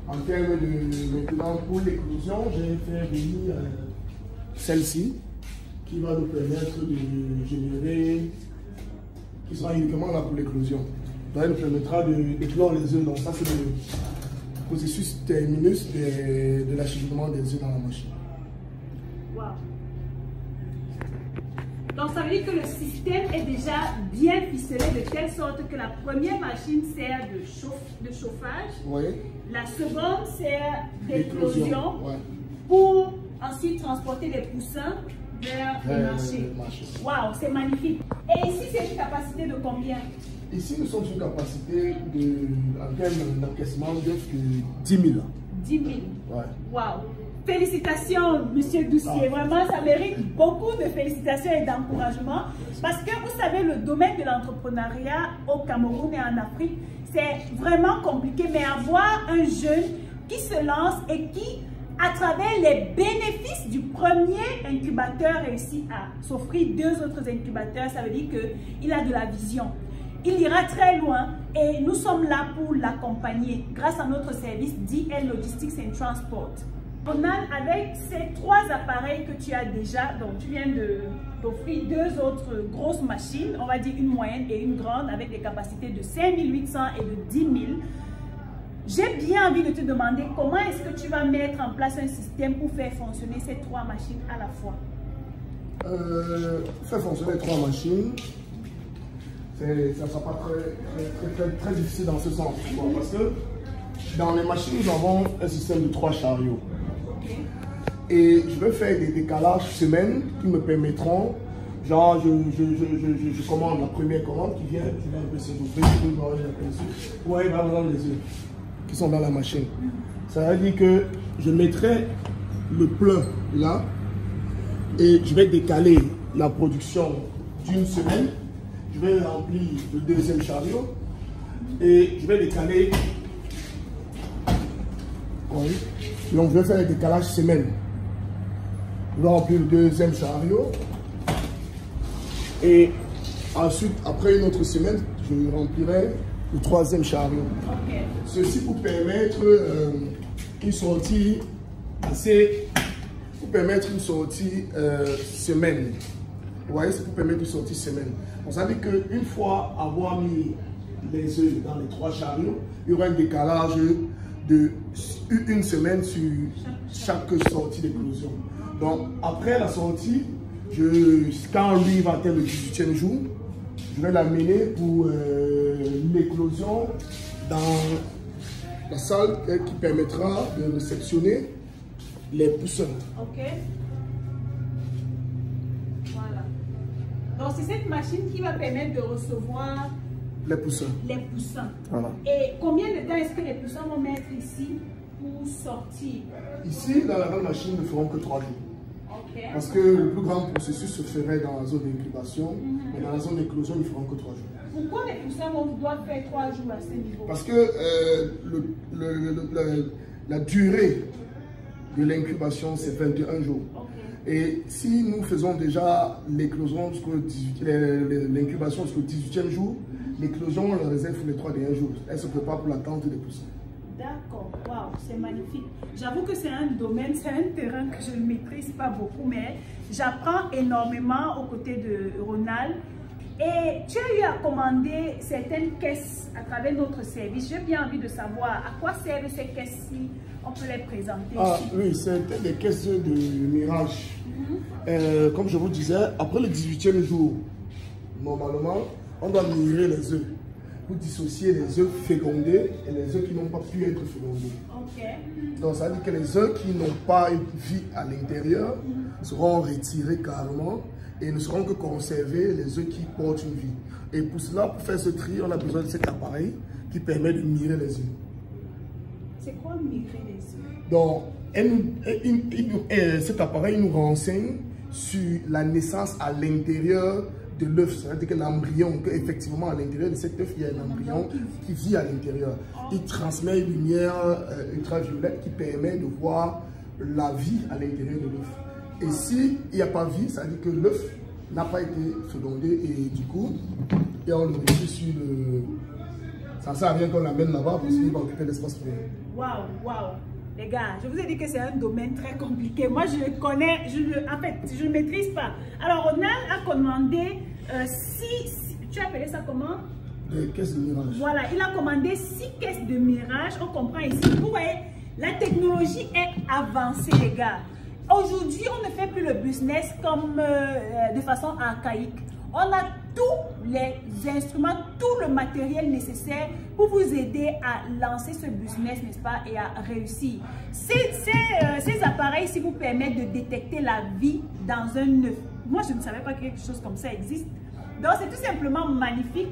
En termes de maintenant pour l'éclosion, j'ai fait venir celle-ci qui va nous permettre de générer, qui sera uniquement là pour l'éclosion. Donc elle nous permettra d'éclore les œufs. Donc ça c'est le processus terminus de l'acheminement des œufs dans la machine. Wow. Donc ça veut dire que le système est déjà bien ficelé de telle sorte que la première machine sert de chauffage, oui. La seconde sert d'éclosion, ouais. Pour ensuite transporter les poussins vers le marché. Waouh, c'est magnifique. Et ici, c'est une capacité de combien? Ici, nous sommes sur une capacité en termes d'encaissement de 10 000. 10 000. Ouais. Waouh. Félicitations, Monsieur Doucier. Vraiment, ça mérite beaucoup de félicitations et d'encouragement. Parce que vous savez, le domaine de l'entrepreneuriat au Cameroun et en Afrique, c'est vraiment compliqué. Mais avoir un jeune qui se lance et qui, à travers les bénéfices du premier incubateur, réussit à s'offrir 2 autres incubateurs, ça veut dire qu'il a de la vision. Il ira très loin et nous sommes là pour l'accompagner grâce à notre service DL Logistics and Transport. Ronald, avec ces 3 appareils que tu as déjà, donc tu viens d'offrir 2 autres grosses machines, on va dire une moyenne et une grande avec des capacités de 5800 et de 10 000. J'ai bien envie de te demander comment est-ce que tu vas mettre en place un système pour faire fonctionner ces 3 machines à la fois. Faire fonctionner 3 machines, ça ne sera pas très difficile dans ce sens. Parce que dans les machines, nous avons un système de 3 chariots. Et je vais faire des décalages semaine qui me permettront, genre je commande la première commande qui vient, je vais un peu s'ouvrir, ouais, il va avoir les œufs qui sont dans la machine. Ça veut dire que je mettrai le plein là, et je vais décaler la production d'une semaine. Je vais remplir le deuxième chariot et je vais décaler. Oui. Donc je vais faire le décalage semaine. Je vais remplir le deuxième chariot et ensuite, après une autre semaine, je remplirai le troisième chariot. Okay. Ceci pour permettre une sortie assez, pour permettre une sortie semaine. Vous voyez, c'est pour permettre une sortie semaine. On savait qu'une fois avoir mis les œufs dans les 3 chariots, il y aura un décalage de une semaine sur chaque sortie d'éclosion. Donc après la sortie, quand lui va atteindre le 18e jour, je vais l'amener pour l'éclosion dans la salle qui permettra de réceptionner les poussins. Ok. Voilà. Donc c'est cette machine qui va permettre de recevoir les poussins. Les poussins. Voilà. Et combien de temps est-ce que les poussins vont mettre ici pour sortir? Ici, dans la grande machine, ne feront que 3 jours. Okay. Parce que le plus grand processus se ferait dans la zone d'incubation, mais dans la zone d'éclosion, ils ne feront que 3 jours. Pourquoi les poussins doivent faire 3 jours à ce niveau? Parce que la durée de l'incubation, c'est 21 jours. Okay. Et si nous faisons déjà l'éclosion l'incubation jusqu'au 18e jour, l'éclosion, on la réserve pour les 3 derniers jours. Elle se prépare pour l'attente des poussins. D'accord, waouh, c'est magnifique. J'avoue que c'est un domaine, c'est un terrain que je ne maîtrise pas beaucoup, mais j'apprends énormément aux côtés de Ronald. Et tu as eu à commander certaines caisses à travers notre service. J'ai bien envie de savoir à quoi servent ces caisses-ci. On peut les présenter. Ah oui, c'est des caisses de Mirage. Comme je vous disais, après le 18e jour, normalement, on doit mirer les œufs pour dissocier les œufs fécondés et les œufs qui n'ont pas pu être fécondés. Okay. Donc ça veut dire que les œufs qui n'ont pas une vie à l'intérieur seront retirés carrément et ne seront que conservés les œufs qui portent une vie. Et pour cela, pour faire ce tri, on a besoin de cet appareil qui permet de mirer les œufs. C'est quoi mirer les œufs? Donc, cet appareil nous renseigne sur la naissance à l'intérieur de l'œuf, c'est-à-dire que l'embryon, qu'effectivement à l'intérieur de cet œuf, il y a un embryon qui vit à l'intérieur. Il transmet une lumière ultraviolette qui permet de voir la vie à l'intérieur de l'œuf. Et s'il n'y a pas vie, ça veut dire que l'œuf n'a pas été fécondé et du coup, et on le retire sur le... Ça ne sert à rien qu'on l'amène là-bas parce qu'il va occuper l'espace pour rien. Waouh, waouh. Les gars, je vous ai dit que c'est un domaine très compliqué. Moi, je le connais, en fait, je ne maîtrise pas. Alors, Ronald a commandé tu as appelé ça comment? Des caisses de Mirage. Voilà, il a commandé 6 caisses de Mirage. On comprend ici. Vous voyez, la technologie est avancée, les gars. Aujourd'hui, on ne fait plus le business comme de façon archaïque. On a tous les instruments, tout le matériel nécessaire pour vous aider à lancer ce business, n'est-ce pas, et à réussir. Ces appareils-ci vous permettent de détecter la vie dans un œuf. Moi, je ne savais pas que quelque chose comme ça existe. Donc, c'est tout simplement magnifique.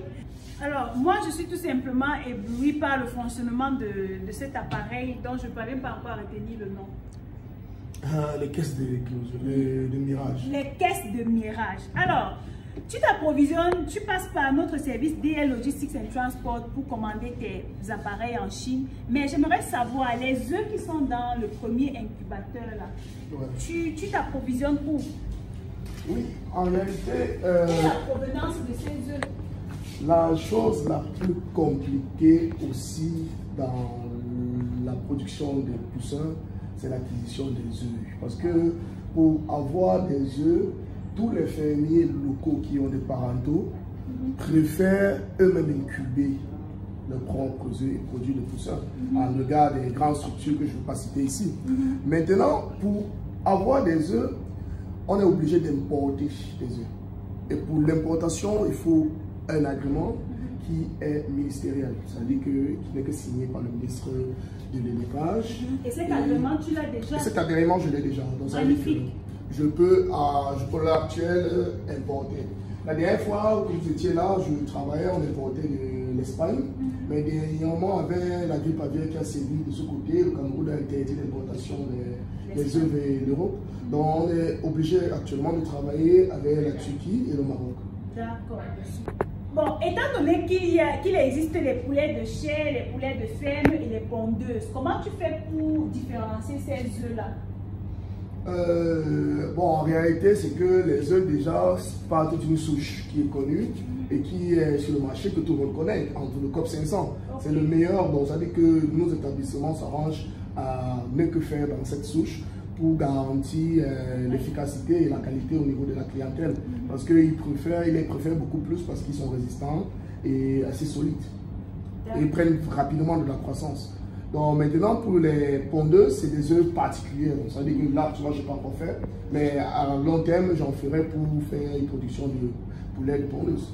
Alors, moi, je suis tout simplement éblouie par le fonctionnement de cet appareil dont je ne peux même pas encore retenir le nom. Les caisses de Mirage. Les caisses de Mirage. Alors, tu t'approvisionnes, tu passes par notre service DL Logistics and Transport pour commander tes appareils en Chine. Mais j'aimerais savoir, les œufs qui sont dans le premier incubateur là, ouais. Tu t'approvisionnes où? Oui, en réalité... Quelle est la provenance de ces œufs? La chose la plus compliquée aussi dans la production des poussins, c'est l'acquisition des œufs. Parce que pour avoir des œufs, tous les fermiers locaux qui ont des parentaux préfèrent eux-mêmes incuber leurs propres œufs et produire des poussins en regard des grandes structures que je ne vais pas citer ici. Maintenant, pour avoir des œufs, on est obligé d'importer des œufs. Et pour l'importation, il faut un agrément qui est ministériel, c'est-à-dire qui n'est que signé par le ministre de l'élevage. Et cet agrément, tu l'as déjà? Cet agrément, je l'ai déjà. Magnifique. Je peux à l'heure actuelle importer. La dernière fois que vous étiez là, je travaillais, on importait de l'Espagne. Mais dernièrement, avec la grippe aviaire qui a sévi de ce côté, le Cameroun a interdit l'importation des œufs vers l'Europe. Donc on est obligé actuellement de travailler avec la Turquie et le Maroc. D'accord. Bon, étant donné qu'il existe les poulets de chair, les poulets de ferme et les pondeuses, comment tu fais pour différencier ces œufs-là? Bon, en réalité, c'est que les œufs déjà partent d'une souche qui est connue et qui est sur le marché, que tout le monde connaît, entre le COP 500. C'est le meilleur, donc ça veut dire que nos établissements s'arrangent à ne que faire dans cette souche pour garantir l'efficacité et la qualité au niveau de la clientèle. Parce qu'ils les préfèrent beaucoup plus parce qu'ils sont résistants et assez solides. Et ils prennent rapidement de la croissance. Donc maintenant, pour les pondeuses, c'est des œufs particuliers. Donc ça veut dire que là, tu vois, je n'ai pas encore fait. Mais à long terme, j'en ferai pour faire une production de poulet de pondeuse.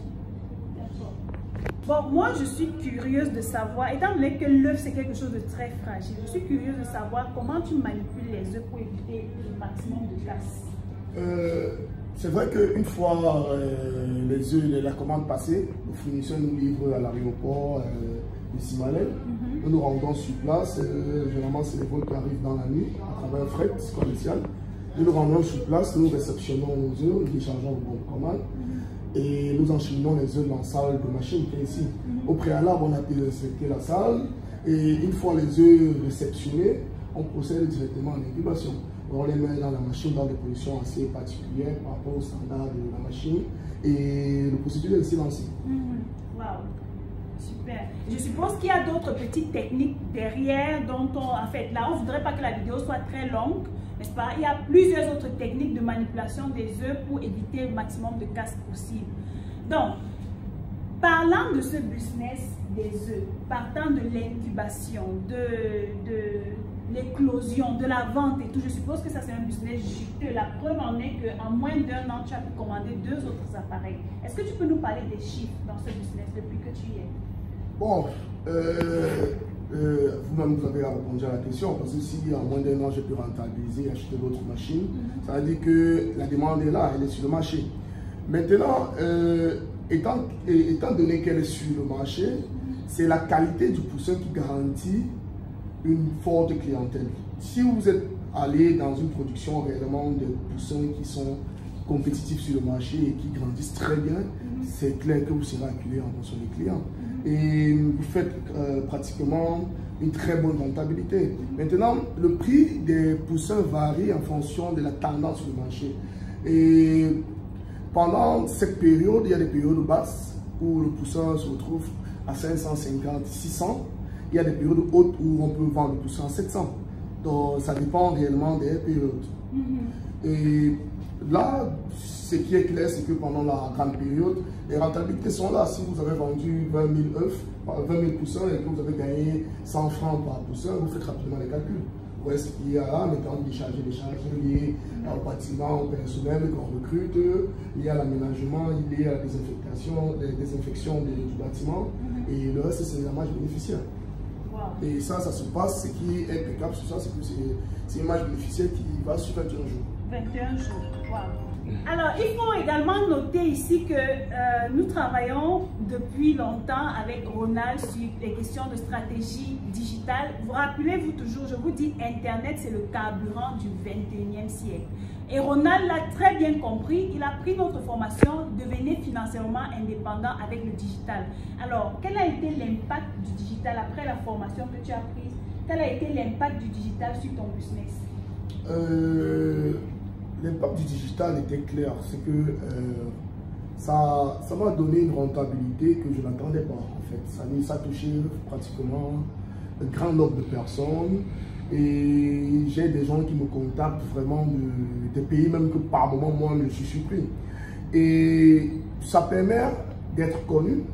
Bon, moi, je suis curieuse de savoir, étant donné que l'œuf, c'est quelque chose de très fragile, je suis curieuse de savoir comment tu manipules les œufs pour éviter le maximum de casse. C'est vrai qu'une fois les œufs, la commande passée, le fournisseur nous livre à l'aéroport de Simalel. Nous nous rendons sur place. Généralement, c'est les vols qui arrivent dans la nuit à travers un fret commercial. Nous nous rendons sur place, nous réceptionnons nos œufs, nous déchargeons le bon de commande. Et nous enchaînons les œufs dans la salle de machine qui est ici. Au préalable, on a désinfecté la salle et une fois les œufs réceptionnés, on procède directement en incubation. On les met dans la machine dans des conditions assez particulières par rapport au standard de la machine et le procédure est ainsi lancé. Wow, super. Je suppose qu'il y a d'autres petites techniques derrière dont en fait, là on ne voudrait pas que la vidéo soit très longue. N'est-ce pas? Il y a plusieurs autres techniques de manipulation des œufs pour éviter le maximum de casse possible. Donc, parlant de ce business des œufs, partant de l'incubation, de l'éclosion, de la vente et tout, je suppose que ça c'est un business juteux. La preuve en est qu'en moins d'1 an, tu as pu commander 2 autres appareils. Est-ce que tu peux nous parler des chiffres dans ce business depuis que tu y es? Bon, vous-même vous avez répondu à la question, parce que si en moins d'1 an, j'ai pu rentabiliser et acheter d'autres machines, ça veut dire que la demande est là, elle est sur le marché. Maintenant, étant donné qu'elle est sur le marché, c'est la qualité du poussin qui garantit une forte clientèle. Si vous êtes allé dans une production réellement de poussins qui sont compétitifs sur le marché et qui grandissent très bien, c'est clair que vous serez accueilli en fonction des clients. Et vous faites pratiquement une très bonne rentabilité. Maintenant, le prix des poussins varie en fonction de la tendance sur le marché. Et pendant cette période, il y a des périodes basses où le poussin se retrouve à 550, 600. Il y a des périodes hautes où on peut vendre le poussin à 700. Donc, ça dépend réellement des périodes. Et là, ce qui est clair, c'est que pendant la grande période, les rentabilités sont là. Si vous avez vendu 20 000 œufs, 20 000 poussins et que vous avez gagné 100 francs par poussin, vous faites rapidement les calculs. Vous voyez ce qu'il y a là, maintenant des charges liées au bâtiment, au personnel qu'on recrute, il y a l'aménagement, il y a la désinfection du bâtiment, et le reste, c'est la marge bénéficiaire. Et ça se passe, ce qui est impeccable sur ça, c'est que c'est une marge bénéficiaire qui va sur 21 jours. 21 jours, wow. Alors, il faut également noter ici que nous travaillons depuis longtemps avec Ronald sur les questions de stratégie digitale. Vous rappelez-vous toujours, je vous dis, Internet, c'est le carburant du 21e siècle. Et Ronald l'a très bien compris, il a pris notre formation, devenez financièrement indépendant avec le digital. Alors, quel a été l'impact du digital après la formation que tu as prise? Quel a été l'impact du digital sur ton business? L'impact du digital était clair, c'est que ça m'a donné une rentabilité que je n'attendais pas en fait. Ça a touché pratiquement un grand nombre de personnes et j'ai des gens qui me contactent vraiment des pays même que par moment moi je suis surpris. Et ça permet d'être connu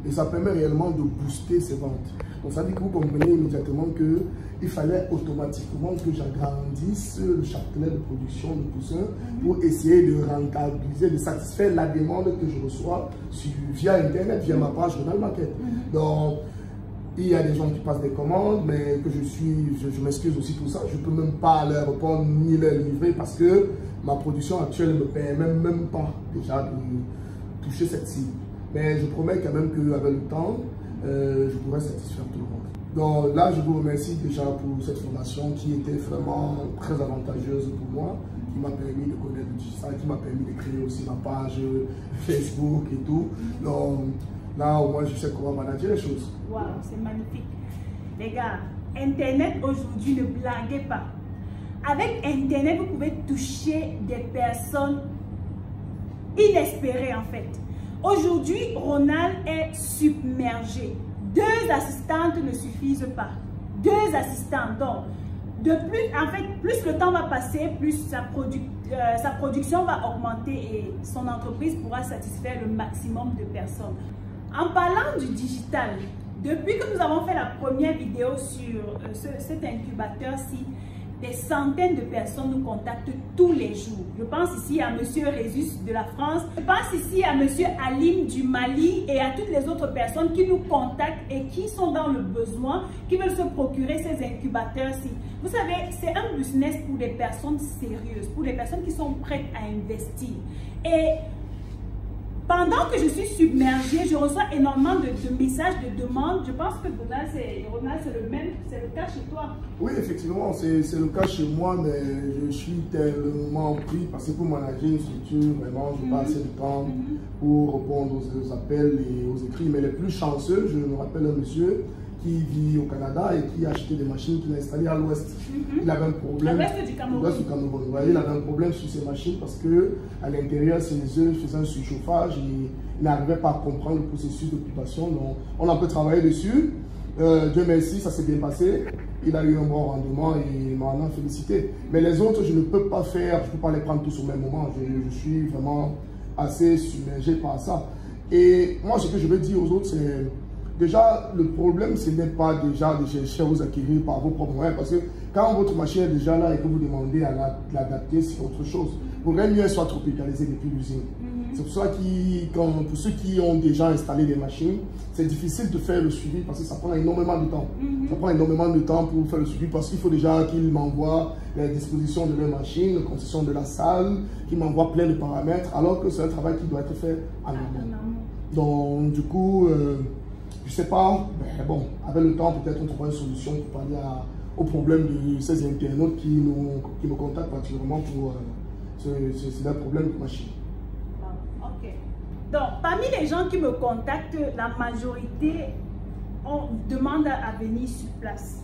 et ça permet réellement de booster ses ventes. Donc ça dit que vous comprenez immédiatement qu'il fallait automatiquement que j'agrandisse le châtelet de production de poussins pour essayer de rentabiliser, de satisfaire la demande que je reçois via Internet, via ma page Ronald Market. Donc il y a des gens qui passent des commandes, mais que je m'excuse aussi pour ça. Je ne peux même pas leur répondre ni leur livrer parce que ma production actuelle ne me permet même pas déjà de toucher cette cible. Mais je promets quand même qu'avec le temps, je pourrais satisfaire tout le monde. Donc là, je vous remercie déjà pour cette formation qui était vraiment très avantageuse pour moi, qui m'a permis de connaître le digital, qui m'a permis de créer aussi ma page Facebook et tout. Donc là, au moins, je sais comment manager les choses. Waouh, c'est magnifique. Les gars, Internet aujourd'hui, ne blaguez pas. Avec Internet, vous pouvez toucher des personnes inespérées en fait. Aujourd'hui, Ronald est submergé. 2 assistantes ne suffisent pas. 2 assistantes. Donc, plus le temps va passer, plus sa production va augmenter et son entreprise pourra satisfaire le maximum de personnes. En parlant du digital, depuis que nous avons fait la première vidéo sur cet incubateur-ci, des centaines de personnes nous contactent tous les jours. Je pense ici à M. Résus de la France, je pense ici à M. Alim du Mali et à toutes les autres personnes qui nous contactent et qui sont dans le besoin, qui veulent se procurer ces incubateurs-ci. Vous savez, c'est un business pour des personnes sérieuses, pour des personnes qui sont prêtes à investir. Et pendant que je suis submergée, je reçois énormément de messages, de demandes. Je pense que Ronald, c'est le cas chez toi. Oui, effectivement, c'est le cas chez moi, mais je suis tellement pris parce que pour manager une structure, vraiment, je passe le temps pour répondre aux appels et aux écrits. Mais les plus chanceux, je me rappelle un monsieur qui vit au Canada et qui a acheté des machines qu'il a installées à l'ouest. Il avait un problème. À l'ouest du Cameroun. Vous voyez, il avait un problème sur ses machines parce que à l'intérieur, ses œufs faisaient un surchauffage et il n'arrivait pas à comprendre le processus d'occupation. Donc, on a un peu travaillé dessus. Dieu merci, ça s'est bien passé. Il a eu un bon rendement et il m'en a félicité. Mais les autres, je ne peux pas faire, je ne peux pas les prendre tous au même moment. Je suis vraiment assez submergé par ça. Et moi, ce que je veux dire aux autres, c'est déjà, le problème, ce n'est pas déjà de chercher à vous acquérir par vos propres moyens. Parce que quand votre machine est déjà là et que vous demandez à l'adapter, c'est autre chose. Pour mieux, elle soit tropicalisée depuis l'usine. C'est pour ça que pour ceux qui ont déjà installé des machines, c'est difficile de faire le suivi parce que ça prend énormément de temps. Ça prend énormément de temps pour faire le suivi parce qu'il faut déjà qu'ils m'envoient les dispositions de leur machine, la concession de la salle, qu'ils m'envoient plein de paramètres, alors que c'est un travail qui doit être fait en amont. Donc, du coup, je ne sais pas, mais bon, avec le temps, peut-être on trouvera une solution pour parler au problème de ces internautes qui me contactent particulièrement pour c'est un problème de machine. Ok. Donc, parmi les gens qui me contactent, la majorité demande à venir sur place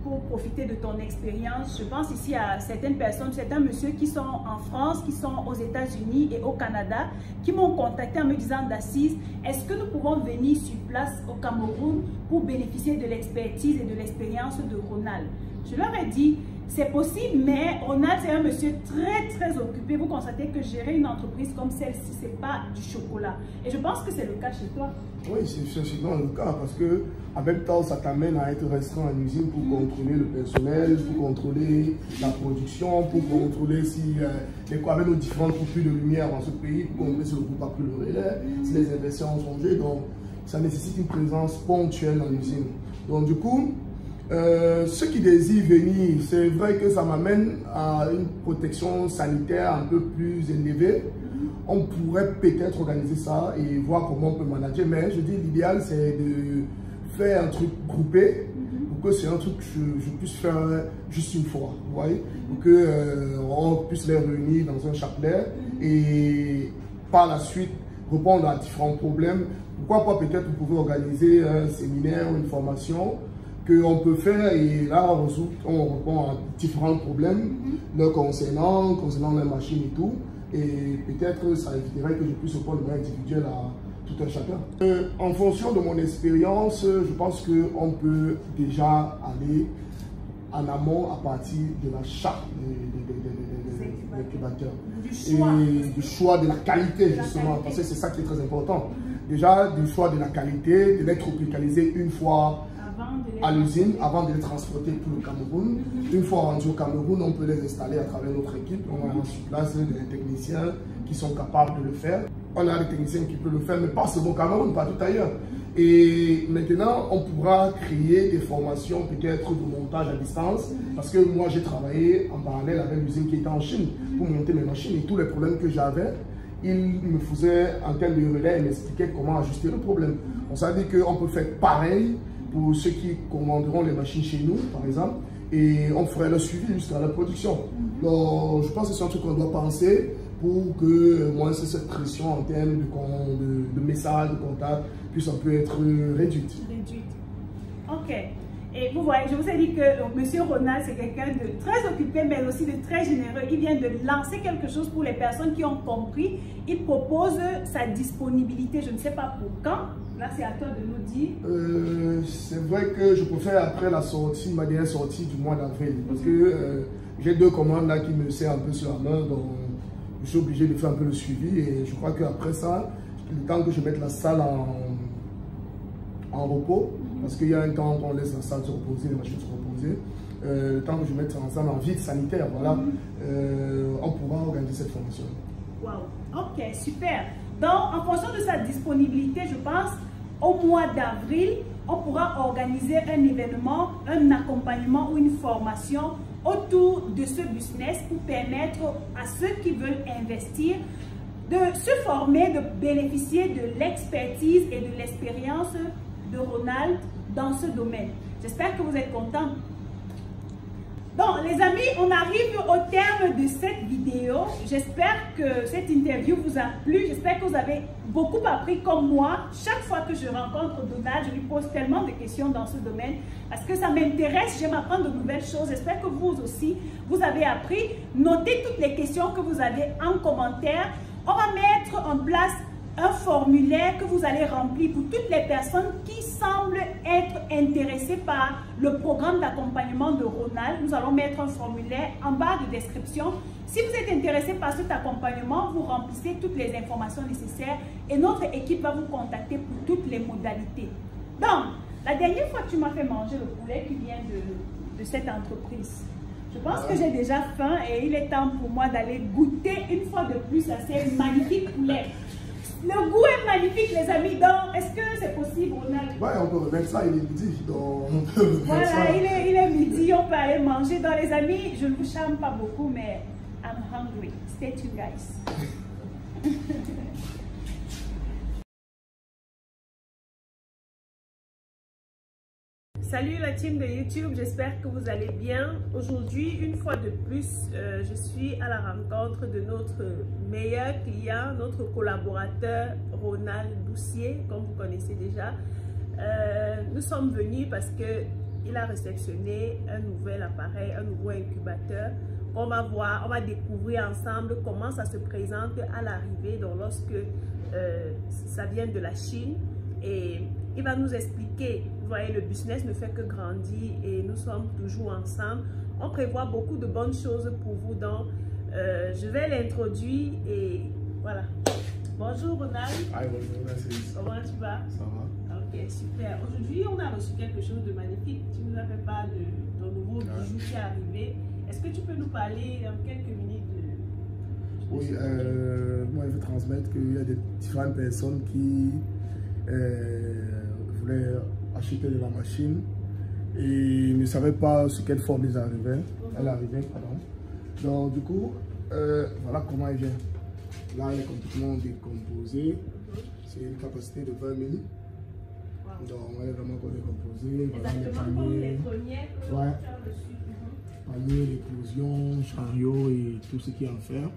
pour profiter de ton expérience. Je pense ici à certaines personnes, certains messieurs qui sont en France, qui sont aux États-Unis et au Canada, qui m'ont contacté en me disant d'Assise, est-ce que nous pouvons venir sur place au Cameroun pour bénéficier de l'expertise et de l'expérience de Ronald? Je leur ai dit, c'est possible, mais Ronald, c'est un monsieur très occupé. Vous constatez que gérer une entreprise comme celle-ci, ce n'est pas du chocolat. Et je pense que c'est le cas chez toi. Oui, c'est le cas parce que avec le temps, ça t'amène à être restreint en usine pour contrôler le personnel, pour contrôler la production, pour contrôler si avec nos différentes coupures de lumière dans ce pays, pour contrôler si le groupe a pris le relais, si les inversions ont changé. Donc, ça nécessite une présence ponctuelle en usine. Donc, du coup, ceux qui désirent venir, c'est vrai que ça m'amène à une protection sanitaire un peu plus élevée. On pourrait peut-être organiser ça et voir comment on peut manager, mais je dis l'idéal c'est de faire un truc groupé pour que c'est un truc que je puisse faire juste une fois, vous voyez, pour qu'on puisse les réunir dans un chapelet et par la suite répondre à différents problèmes. Pourquoi pas peut-être vous pouvez organiser un séminaire ou une formation qu'on peut faire et là on répond à différents problèmes concernant les machines et tout. Et peut-être ça éviterait que je puisse répondre de manière individuelle à tout un chacun. En fonction de mon expérience, je pense qu'on peut déjà aller en amont à partir de la charte des incubateurs. Du choix de la qualité justement, parce que c'est ça qui est très important. Déjà du choix de la qualité, de l'être tropicalisé une fois à l'usine avant de les transporter pour le Cameroun. Une fois rendus au Cameroun, on peut les installer à travers notre équipe. On a sur place des techniciens qui sont capables de le faire. On a des techniciens qui peuvent le faire, mais pas seulement au Cameroun, pas tout ailleurs. Et maintenant, on pourra créer des formations peut-être de montage à distance. Parce que moi, j'ai travaillé en parallèle avec l'usine qui était en Chine pour monter mes machines et tous les problèmes que j'avais. il me faisait en termes de relais, il m'expliquait comment ajuster le problème. On s'est dit qu'on peut faire pareil pour ceux qui commanderont les machines chez nous, par exemple, et on ferait le suivi jusqu'à la production. Donc, je pense que c'est un truc qu'on doit penser pour que moins cette pression en termes de messages, de contacts puisse un peu être réduite. Ok. Et vous voyez, je vous ai dit que M. Ronald, c'est quelqu'un de très occupé, mais aussi de très généreux. Il vient de lancer quelque chose pour les personnes qui ont compris. Il propose sa disponibilité, je ne sais pas pour quand. Là, c'est à toi de nous dire. C'est vrai que je préfère après la sortie, ma dernière sortie du mois d'avril. Parce que j'ai 2 commandes là qui me serrent un peu sur la main. Donc, je suis obligé de faire un peu le suivi. Et je crois qu'après ça, le temps que je mette la salle en repos, parce qu'il y a un temps qu'on laisse la salle se reposer, les machines se reposer, le temps que je mette ensemble en vide sanitaire, voilà, on pourra organiser cette formation. Wow, ok, super. Donc, en fonction de sa disponibilité, je pense, au mois d'avril, on pourra organiser un événement, un accompagnement ou une formation autour de ce business pour permettre à ceux qui veulent investir de se former, de bénéficier de l'expertise et de l'expérience de Ronald dans ce domaine. J'espère que vous êtes contents. Donc, les amis, on arrive au terme de cette vidéo. J'espère que cette interview vous a plu. J'espère que vous avez beaucoup appris comme moi. Chaque fois que je rencontre Donald, je lui pose tellement de questions dans ce domaine parce que ça m'intéresse. J'aime apprendre de nouvelles choses. J'espère que vous aussi, vous avez appris. Notez toutes les questions que vous avez en commentaire. On va mettre en place un formulaire que vous allez remplir pour toutes les personnes qui semblent être intéressées par le programme d'accompagnement de Ronald. Nous allons mettre un formulaire en barre de description. Si vous êtes intéressé par cet accompagnement, vous remplissez toutes les informations nécessaires et notre équipe va vous contacter pour toutes les modalités. Donc, la dernière fois que tu m'as fait manger le poulet qui vient de cette entreprise, je pense que j'ai déjà faim et il est temps pour moi d'aller goûter une fois de plus à ces magnifiques poulets. Le goût est magnifique, les amis. Donc, est-ce que c'est possible, Ronald? Ouais, on peut remettre ça, il est midi. Donc, on peut remettre voilà, ça. Il est midi, on peut aller manger. Donc, les amis, je ne vous charme pas beaucoup, mais I'm hungry. Stay tuned, guys. Salut la team de YouTube, j'espère que vous allez bien. Aujourd'hui, une fois de plus, je suis à la rencontre de notre meilleur client, notre collaborateur Ronald Boussier, comme vous connaissez déjà. Nous sommes venus parce qu'il a réceptionné un nouvel appareil, un nouveau incubateur. On va voir, on va découvrir ensemble comment ça se présente à l'arrivée, donc lorsque ça vient de la Chine. Et il va nous expliquer, vous voyez, le business ne fait que grandir et nous sommes toujours ensemble. On prévoit beaucoup de bonnes choses pour vous, donc je vais l'introduire et voilà. Bonjour Ronald. Hi, bonjour, merci. Comment tu vas? Ça va? Ok, super. Aujourd'hui, on a reçu quelque chose de magnifique. Tu nous as fait part de nouveau bijou qui est arrivé. Est-ce que tu peux nous parler en quelques minutes Oui, moi je veux transmettre qu'il y a des différentes personnes qui voulaient acheter de la machine et ne savaient pas sur quelle forme elle arrivait, pardon. Donc du coup, voilà comment elle vient. Là, elle est complètement décomposée. C'est une capacité de 20 000. Wow. Donc elle est vraiment décomposée. Exactement comme les premières que tu as reçues. Panier, l'éclosion, chariot et tout ce qui est en fer.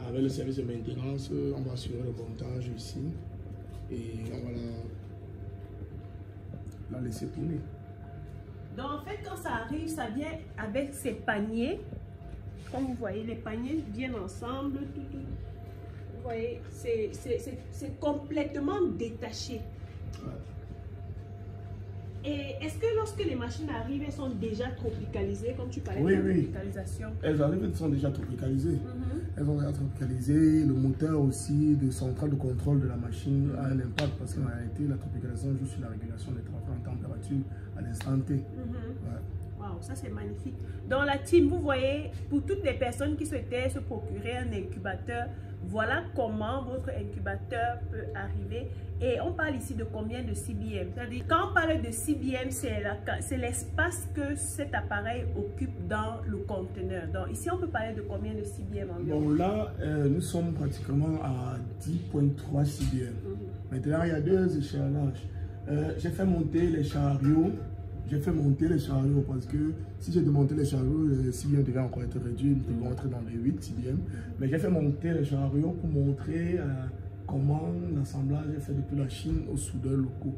Avec le service de maintenance, on va assurer le montage ici. Et on va la laisser tourner. Donc en fait, quand ça arrive, ça vient avec ces paniers. Comme vous voyez, les paniers viennent ensemble. Vous voyez, c'est complètement détaché. Ouais. Et est-ce que lorsque les machines arrivent, elles sont déjà tropicalisées, comme tu parlais de tropicalisation? Elles arrivent, elles sont déjà tropicalisées. Elles sont déjà tropicalisées. Le moteur aussi de centrale de contrôle de la machine a un impact parce qu'en réalité, la tropicalisation joue sur la régulation des travaux en température à l'instant T. Wow, ça c'est magnifique. Dans la team, vous voyez, pour toutes les personnes qui souhaitaient se procurer un incubateur, Voilà comment votre incubateur peut arriver. Et on parle ici de combien de CBM? C'est-à-dire, quand on parle de CBM, c'est l'espace que cet appareil occupe dans le conteneur. Donc ici, on peut parler de combien de CBM environ? Bon, là, nous sommes pratiquement à 10,3 CBM. Maintenant, il y a deux échalages. J'ai fait monter les chariots. Parce que si j'ai démonté les chariots, le CBM devait encore être réduit, nous devons entrer dans les 8 CBM. Mais j'ai fait monter les chariots pour montrer comment l'assemblage est fait depuis la Chine aux soudeurs locaux.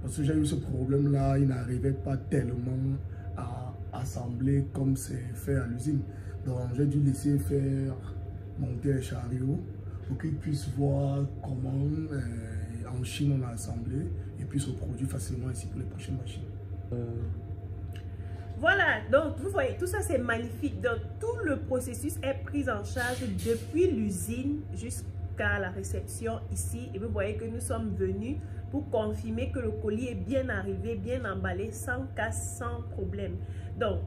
Parce que j'ai eu ce problème-là, ils n'arrivaient pas tellement à assembler comme c'est fait à l'usine. Donc j'ai dû laisser faire monter les chariots pour qu'ils puissent voir comment en Chine on a assemblé et puis se produire facilement ici pour les prochaines machines. Voilà, donc vous voyez, tout ça c'est magnifique. Donc tout le processus est pris en charge depuis l'usine jusqu'à la réception ici. Et vous voyez que nous sommes venus pour confirmer que le colis est bien arrivé, bien emballé, sans casse, sans problème. Donc,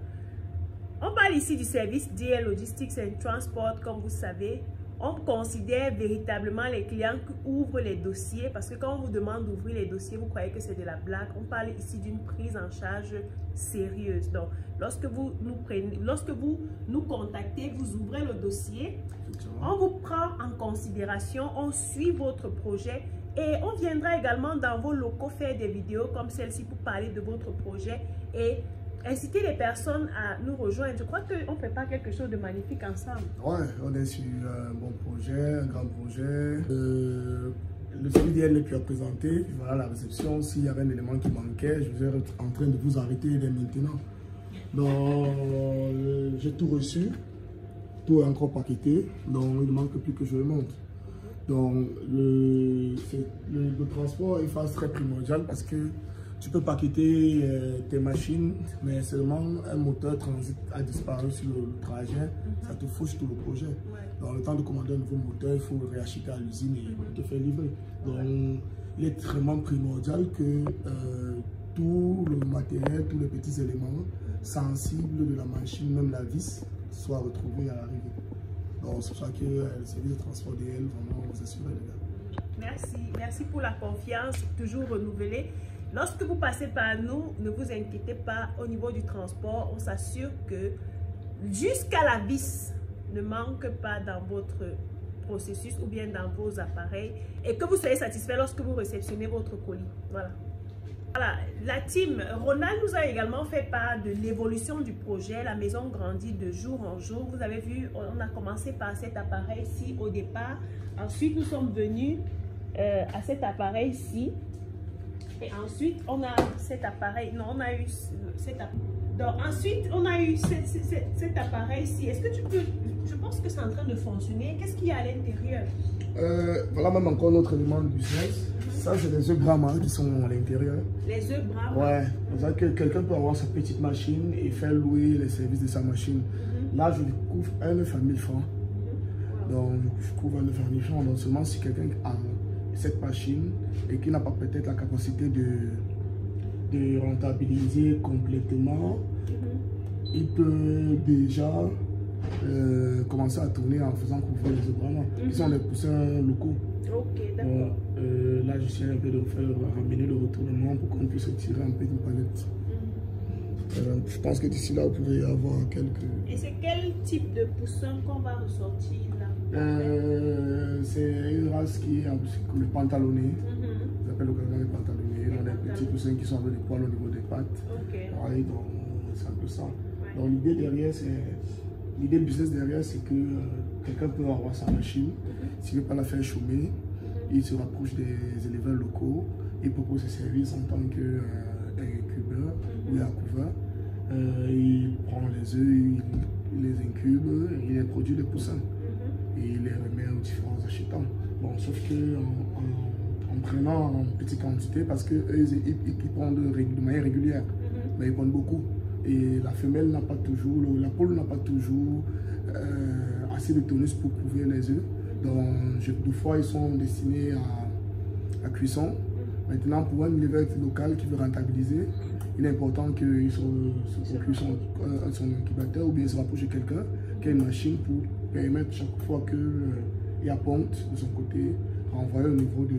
on parle ici du service DL Logistics and Transport, comme vous savez. On considère véritablement les clients qui ouvrent les dossiers, parce que quand on vous demande d'ouvrir les dossiers, vous croyez que c'est de la blague. On parle ici d'une prise en charge sérieuse. Donc, lorsque vous nous contactez, vous ouvrez le dossier, on vous prend en considération, on suit votre projet et on viendra également dans vos locaux faire des vidéos comme celle-ci pour parler de votre projet et inciter les personnes à nous rejoindre. Je crois qu'on prépare quelque chose de magnifique ensemble. Ouais, on est sur un bon projet, un grand projet. Le CDL n'est plus à présenter. Voilà la réception. S'il y avait un élément qui manquait, je vais être en train de vous arrêter dès maintenant. Donc, j'ai tout reçu. Tout est encore paqueté. Donc, il ne manque plus que je le monte. Donc, le transport est phase très primordial parce que tu peux paqueter tes machines, mais seulement un moteur transit a disparu sur le trajet, ça te fauche tout le projet. Dans le temps de commander un nouveau moteur, il faut réacheter à l'usine et te faire livrer. Donc, il est extrêmement primordial que tout le matériel, tous les petits éléments sensibles de la machine, même la vis, soient retrouvés à l'arrivée. Donc, c'est pour ça que le service de transport DL, vraiment, vous assure les gars. Merci pour la confiance toujours renouvelée. Lorsque vous passez par nous, ne vous inquiétez pas, au niveau du transport, on s'assure que jusqu'à la vis ne manque pas dans votre processus ou bien dans vos appareils et que vous soyez satisfait lorsque vous réceptionnez votre colis. Voilà. Voilà, la team Ronald nous a également fait part de l'évolution du projet. La maison grandit de jour en jour. Vous avez vu, on a commencé par cet appareil-ci au départ. Ensuite, nous sommes venus à cet appareil-ci. Et ensuite, on a cet appareil. Non, on a eu cet appareil. Donc, ensuite, on a eu cet appareil-ci. Est-ce que tu peux... Je pense que c'est en train de fonctionner. Qu'est-ce qu'il y a à l'intérieur? Voilà même encore notre élément de business. Ça, c'est les œufs Brahma qui sont à l'intérieur. Les œufs Brahma? Ouais. C'est-à-dire que quelqu'un peut avoir sa petite machine et faire louer les services de sa machine. Là, je couvre un œuf à 1000 francs. Donc, je couvre un œuf à 1000 francs. Donc, seulement si quelqu'un a cette machine et qui n'a pas peut-être la capacité de rentabiliser complètement, il peut déjà commencer à tourner en faisant couvrir les œufs Brahma, qui sont des poussins locaux. Ok, d'accord. Là, je suis un peu de faire ramener le retournement pour qu'on puisse tirer un peu d'une palette. Je pense que d'ici là, vous pouvez avoir quelques... Et c'est quel type de poussin qu'on va ressortir là? C'est une race qui est le pantalonné. On appelle le pantalonné. On a des petits poussins qui sont avec des poils au niveau des pattes. Pareil, donc c'est un peu ça. Donc l'idée derrière, l'idée business derrière, c'est que quelqu'un peut avoir sa machine. S'il ne veut pas la faire chômer, il se rapproche des éleveurs locaux. Il propose ses services en tant qu'incubeur ou couveur. Il prend les œufs, il les incube, il les produit des poussins. Et il les remet aux différents achetants. Bon, sauf que en prenant en petite quantité, parce qu'eux, ils pondent de manière régulière, mais ils pondent beaucoup. Et la femelle n'a pas toujours, la poule n'a pas toujours assez de tonus pour couvrir les œufs. Donc, deux fois, ils sont destinés à cuisson. Maintenant, pour un éleveur local qui veut rentabiliser, il est important qu'il se procure son incubateur ou bien se rapproche de quelqu'un qui a une machine pour permettre chaque fois Et à Ponte, de son côté, a envoyé au niveau de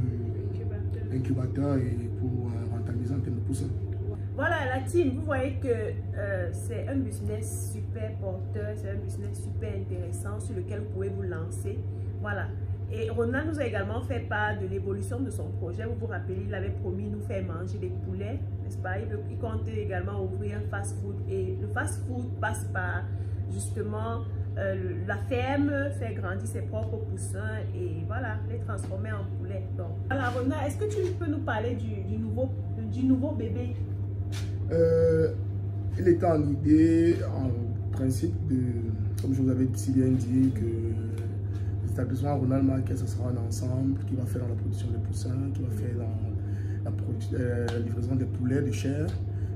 l'incubateur et pour rentabiliser en termes de poussins. Voilà la team, vous voyez que c'est un business super porteur, c'est un business super intéressant sur lequel vous pouvez vous lancer. Voilà. Et Ronald nous a également fait part de l'évolution de son projet. Vous vous rappelez, il avait promis de nous faire manger des poulets, n'est-ce pas? Il comptait également ouvrir un fast-food. Et le fast-food passe par justement la ferme, faire grandir ses propres poussins et voilà, les transformer en poulets. Donc, voilà, Ronald, est-ce que tu peux nous parler du nouveau bébé? Il était en idée, en principe, comme je vous avais si bien dit, que l'établissement Ronald Marquez, ce sera un ensemble qui va faire dans la production des poussins, qui va faire dans la livraison des poulets, de chair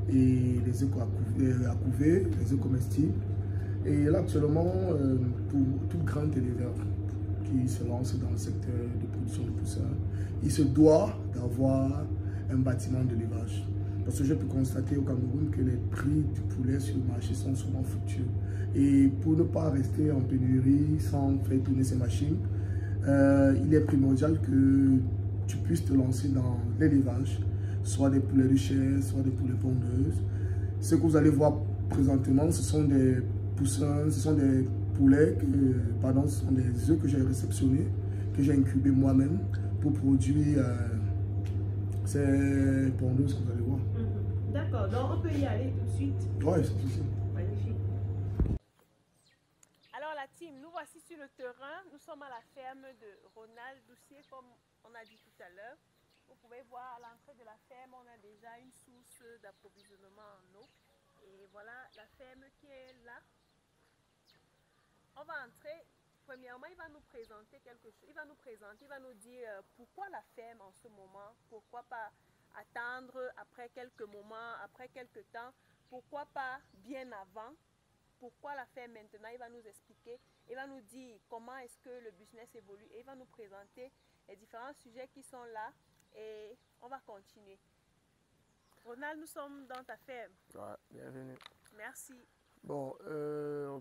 et les œufs à couver, les œufs comestibles. Et là, actuellement, pour tout grand éleveur qui se lance dans le secteur de production de poussins, il se doit d'avoir un bâtiment d'élevage. Parce que j'ai pu constater au Cameroun que les prix du poulet sur le marché sont souvent fluctueux. Et pour ne pas rester en pénurie sans faire tourner ces machines, il est primordial que tu puisses te lancer dans l'élevage, soit des poulets de chair, soit des poulets pondeuses. Ce que vous allez voir présentement, ce sont des poussins, ce sont des poulets, ce sont des œufs que j'ai réceptionnés, que j'ai incubés moi-même pour produire ces pondeuses que vous allez voir. D'accord, donc on peut y aller tout de suite. Oui, c'est tout ça. Magnifique. Alors la team, nous voici sur le terrain. Nous sommes à la ferme de Ronald Doucier, comme on a dit tout à l'heure. Vous pouvez voir à l'entrée de la ferme, on a déjà une source d'approvisionnement en eau. Et voilà la ferme qui est là. On va entrer. Premièrement, il va nous présenter quelque chose. Il va nous dire pourquoi la ferme en ce moment, pourquoi pas attendre après quelques moments, après quelques temps, pourquoi pas bien avant, pourquoi la faire maintenant. Il va nous expliquer, il va nous dire comment est-ce que le business évolue et il va nous présenter les différents sujets qui sont là et on va continuer. Ronald, nous sommes dans ta ferme. Ouais, bienvenue. Merci. Bon,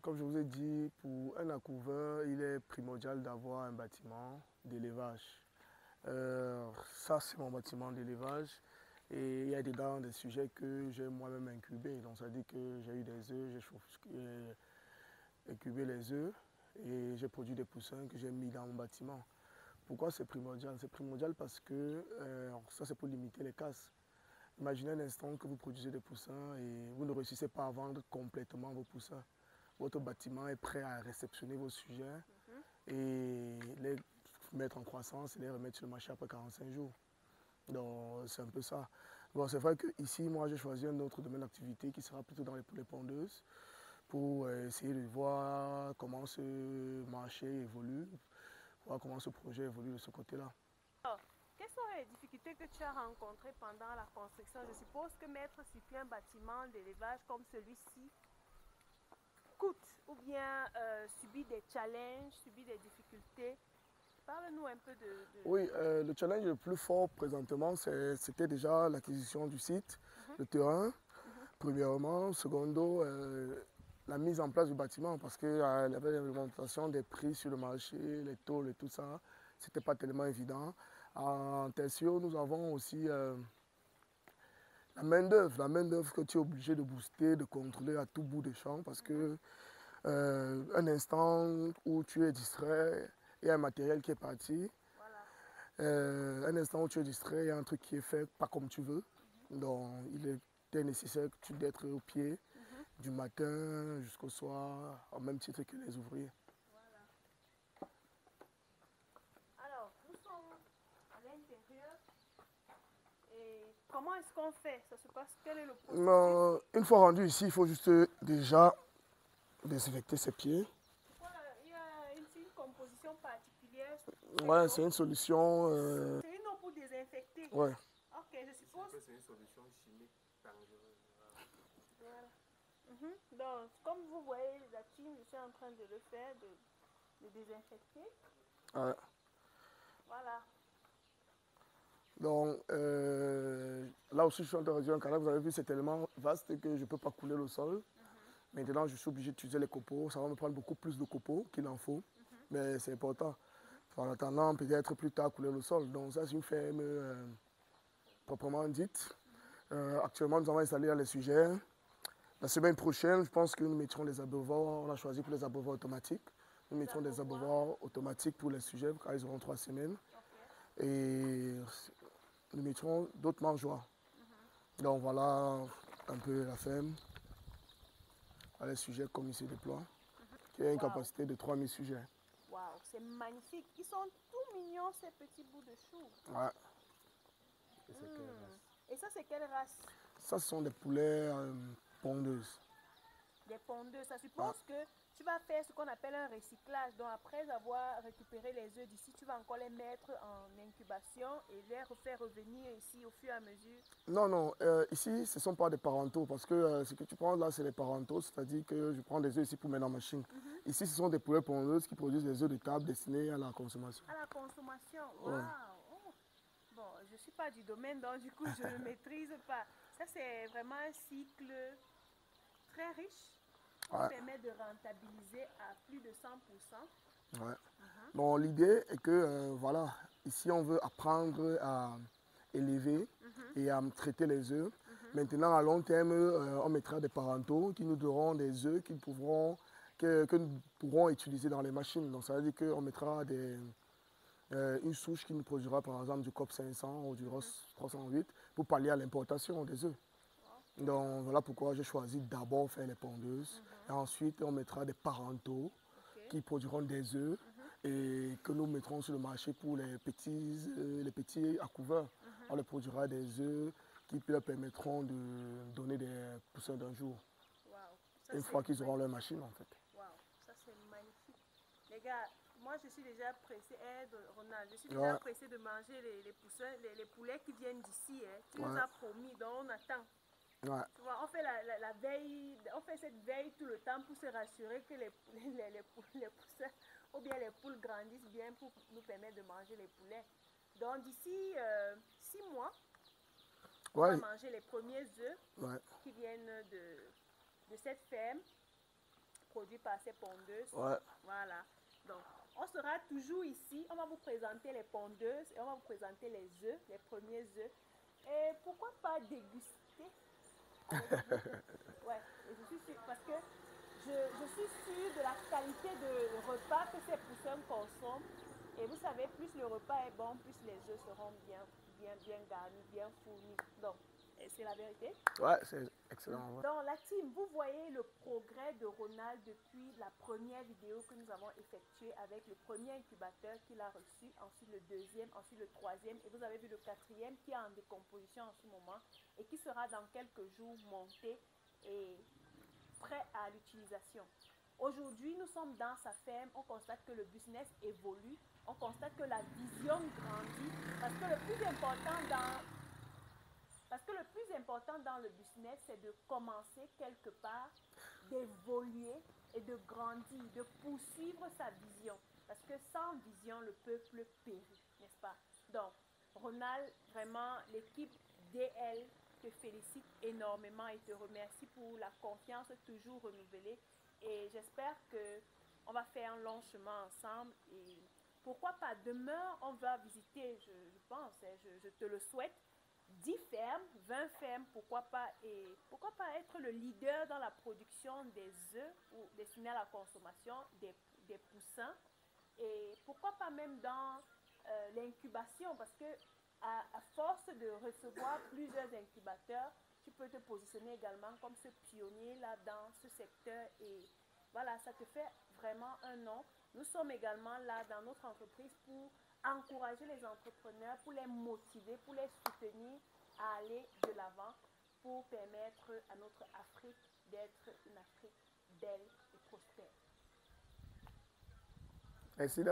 comme je vous ai dit, pour un accouveur, il est primordial d'avoir un bâtiment d'élevage. Ça, c'est mon bâtiment d'élevage et il y a dedans des sujets que j'ai moi-même incubés. Donc, ça veut dire que j'ai eu des œufs, j'ai incubé les œufs et j'ai produit des poussins que j'ai mis dans mon bâtiment. Pourquoi c'est primordial? C'est primordial parce que ça, c'est pour limiter les casses. Imaginez un instant que vous produisez des poussins et vous ne réussissez pas à vendre complètement vos poussins. Votre bâtiment est prêt à réceptionner vos sujets et les mettre en croissance et les remettre sur le marché après 45 jours. Donc c'est un peu ça. Bon, c'est vrai que ici, moi j'ai choisi un autre domaine d'activité qui sera plutôt dans les poulets pondeuses pour essayer de voir comment ce marché évolue, voir comment ce projet évolue de ce côté-là. Quelles sont les difficultés que tu as rencontrées pendant la construction? Je suppose que mettre sur pied un bâtiment d'élevage comme celui-ci coûte ou bien subit des challenges, subit des difficultés. Parle-nous un peu de... Oui, le challenge le plus fort présentement, c'était déjà l'acquisition du site, le terrain, premièrement. Secondo, la mise en place du bâtiment, parce qu'il y avait l'augmentation des prix sur le marché, les tôles et tout ça, c'était pas tellement évident. En tertiaire, nous avons aussi la main-d'œuvre que tu es obligé de booster, de contrôler à tout bout des champs, parce que un instant où tu es distrait, il y a un matériel qui est parti. Voilà. Un instant où tu es distrait, il y a un truc qui est fait pas comme tu veux. Donc, il était nécessaire que tu d'être au pied du matin jusqu'au soir, au même titre que les ouvriers. Voilà. Alors, nous sommes à l'intérieur. Et comment est-ce qu'on fait? Ça se passe? Quel est le processus? Une fois rendu ici, il faut juste déjà désinfecter ses pieds. Il y a une composition particulière. Ouais, c'est une solution. C'est une eau pour désinfecter. Ouais. Ok, je suppose. C'est une solution chimique dangereuse. Voilà. Donc, comme vous voyez, la team, je suis en train de le faire, de désinfecter. Ouais. Voilà. Donc, là aussi, je suis en train de réduire un canal. Vous avez vu, c'est tellement vaste que je ne peux pas couler le sol. Maintenant, je suis obligé d'utiliser les copeaux. Ça va me prendre beaucoup plus de copeaux qu'il en faut. Mais c'est important. En attendant, peut-être plus tard, couler le sol. Donc ça, c'est une ferme proprement dite. Actuellement, nous avons installé les sujets. La semaine prochaine, je pense que nous mettrons les abreuvoirs. On a choisi pour les abreuvoirs automatiques. Nous mettrons des abreuvoirs automatiques pour les sujets, car ils auront 3 semaines. Okay. Et nous mettrons d'autres mangeoires. Donc voilà un peu la ferme. Les sujets comme ils se déploient, qui a une capacité de 3000 sujets. Waouh, c'est magnifique. Ils sont tout mignons, ces petits bouts de chou. Ouais. Et ça, c'est quelle race? Ça, ce sont des poulets pondeuses. Des pondeuses. Ça suppose que tu vas faire ce qu'on appelle un recyclage. Donc, après avoir récupéré les œufs d'ici, tu vas encore les mettre en incubation et les refaire revenir ici au fur et à mesure. Non, non. Ici, ce ne sont pas des parentaux parce que ce que tu prends là, c'est des parentaux. C'est-à-dire que je prends des œufs ici pour mettre en machine. Ici, ce sont des poulets pondeuses qui produisent des œufs de table destinés à la consommation. À la consommation. Waouh. Ouais. Bon, je ne suis pas du domaine, donc du coup, je ne maîtrise pas. Ça, c'est vraiment un cycle très riche qui permet de rentabiliser à plus de 100%. Ouais. Bon, l'idée est que, voilà, ici, on veut apprendre à élever et à traiter les œufs. Maintenant, à long terme, on mettra des parentaux qui nous donneront des œufs que nous pourrons utiliser dans les machines. Donc, ça veut dire qu'on mettra une souche qui nous produira par exemple du COP 500 ou du ROS 308 pour pallier à l'importation des œufs. Donc voilà pourquoi j'ai choisi d'abord faire les pondeuses et ensuite on mettra des parentaux qui produiront des œufs et que nous mettrons sur le marché pour les petits à couvert. On leur produira des œufs qui leur permettront de donner des poussins d'un jour. Une fois qu'ils auront leur machine en fait. Waouh, ça c'est magnifique. Les gars, moi je suis déjà pressée, Ronald, je suis déjà pressée de manger les poussins, les poulets qui viennent d'ici. Tu nous as promis, donc on attend. Ouais. Tu vois, on fait la veille, on fait cette veille tout le temps pour se rassurer que les poussins ou bien les poules grandissent bien pour nous permettre de manger les poulets. Donc d'ici 6 mois, on va manger les premiers œufs qui viennent de cette ferme produit par ces pondeuses. Voilà. Donc, on sera toujours ici. On va vous présenter les pondeuses et on va vous présenter les œufs, les premiers œufs. Et pourquoi pas déguster avec vous? Ouais, je suis sûre parce que je suis sûre de la qualité de repas que ces poussins consomment. Et vous savez, plus le repas est bon, plus les œufs seront bien garnis, bien fournis. Donc, c'est la vérité. Ouais, c'est excellent. Dans la team, vous voyez le progrès de Ronald depuis la première vidéo que nous avons effectuée avec le premier incubateur qu'il a reçu, ensuite le deuxième, ensuite le troisième, et vous avez vu le quatrième qui est en décomposition en ce moment et qui sera dans quelques jours monté et prêt à l'utilisation. Aujourd'hui, nous sommes dans sa ferme, on constate que le business évolue, on constate que la vision grandit, parce que le plus important dans le business, c'est de commencer quelque part, d'évoluer et de grandir, de poursuivre sa vision. Parce que sans vision, le peuple périt, n'est-ce pas? Donc, Ronald, vraiment, l'équipe DL te félicite énormément et te remercie pour la confiance toujours renouvelée. Et j'espère qu'on va faire un long chemin ensemble. Et pourquoi pas, demain, on va visiter, je pense, je te le souhaite, 10 fermes, 20 fermes, pourquoi pas, et pourquoi pas être le leader dans la production des œufs ou destinés à la consommation des poussins, et pourquoi pas même dans l'incubation, parce que à force de recevoir plusieurs incubateurs, tu peux te positionner également comme ce pionnier là dans ce secteur, et voilà, ça te fait vraiment un nom. Nous sommes également là dans notre entreprise pour encourager les entrepreneurs, pour les motiver, pour les soutenir à aller de l'avant, pour permettre à notre Afrique d'être une Afrique belle et prospère. Merci,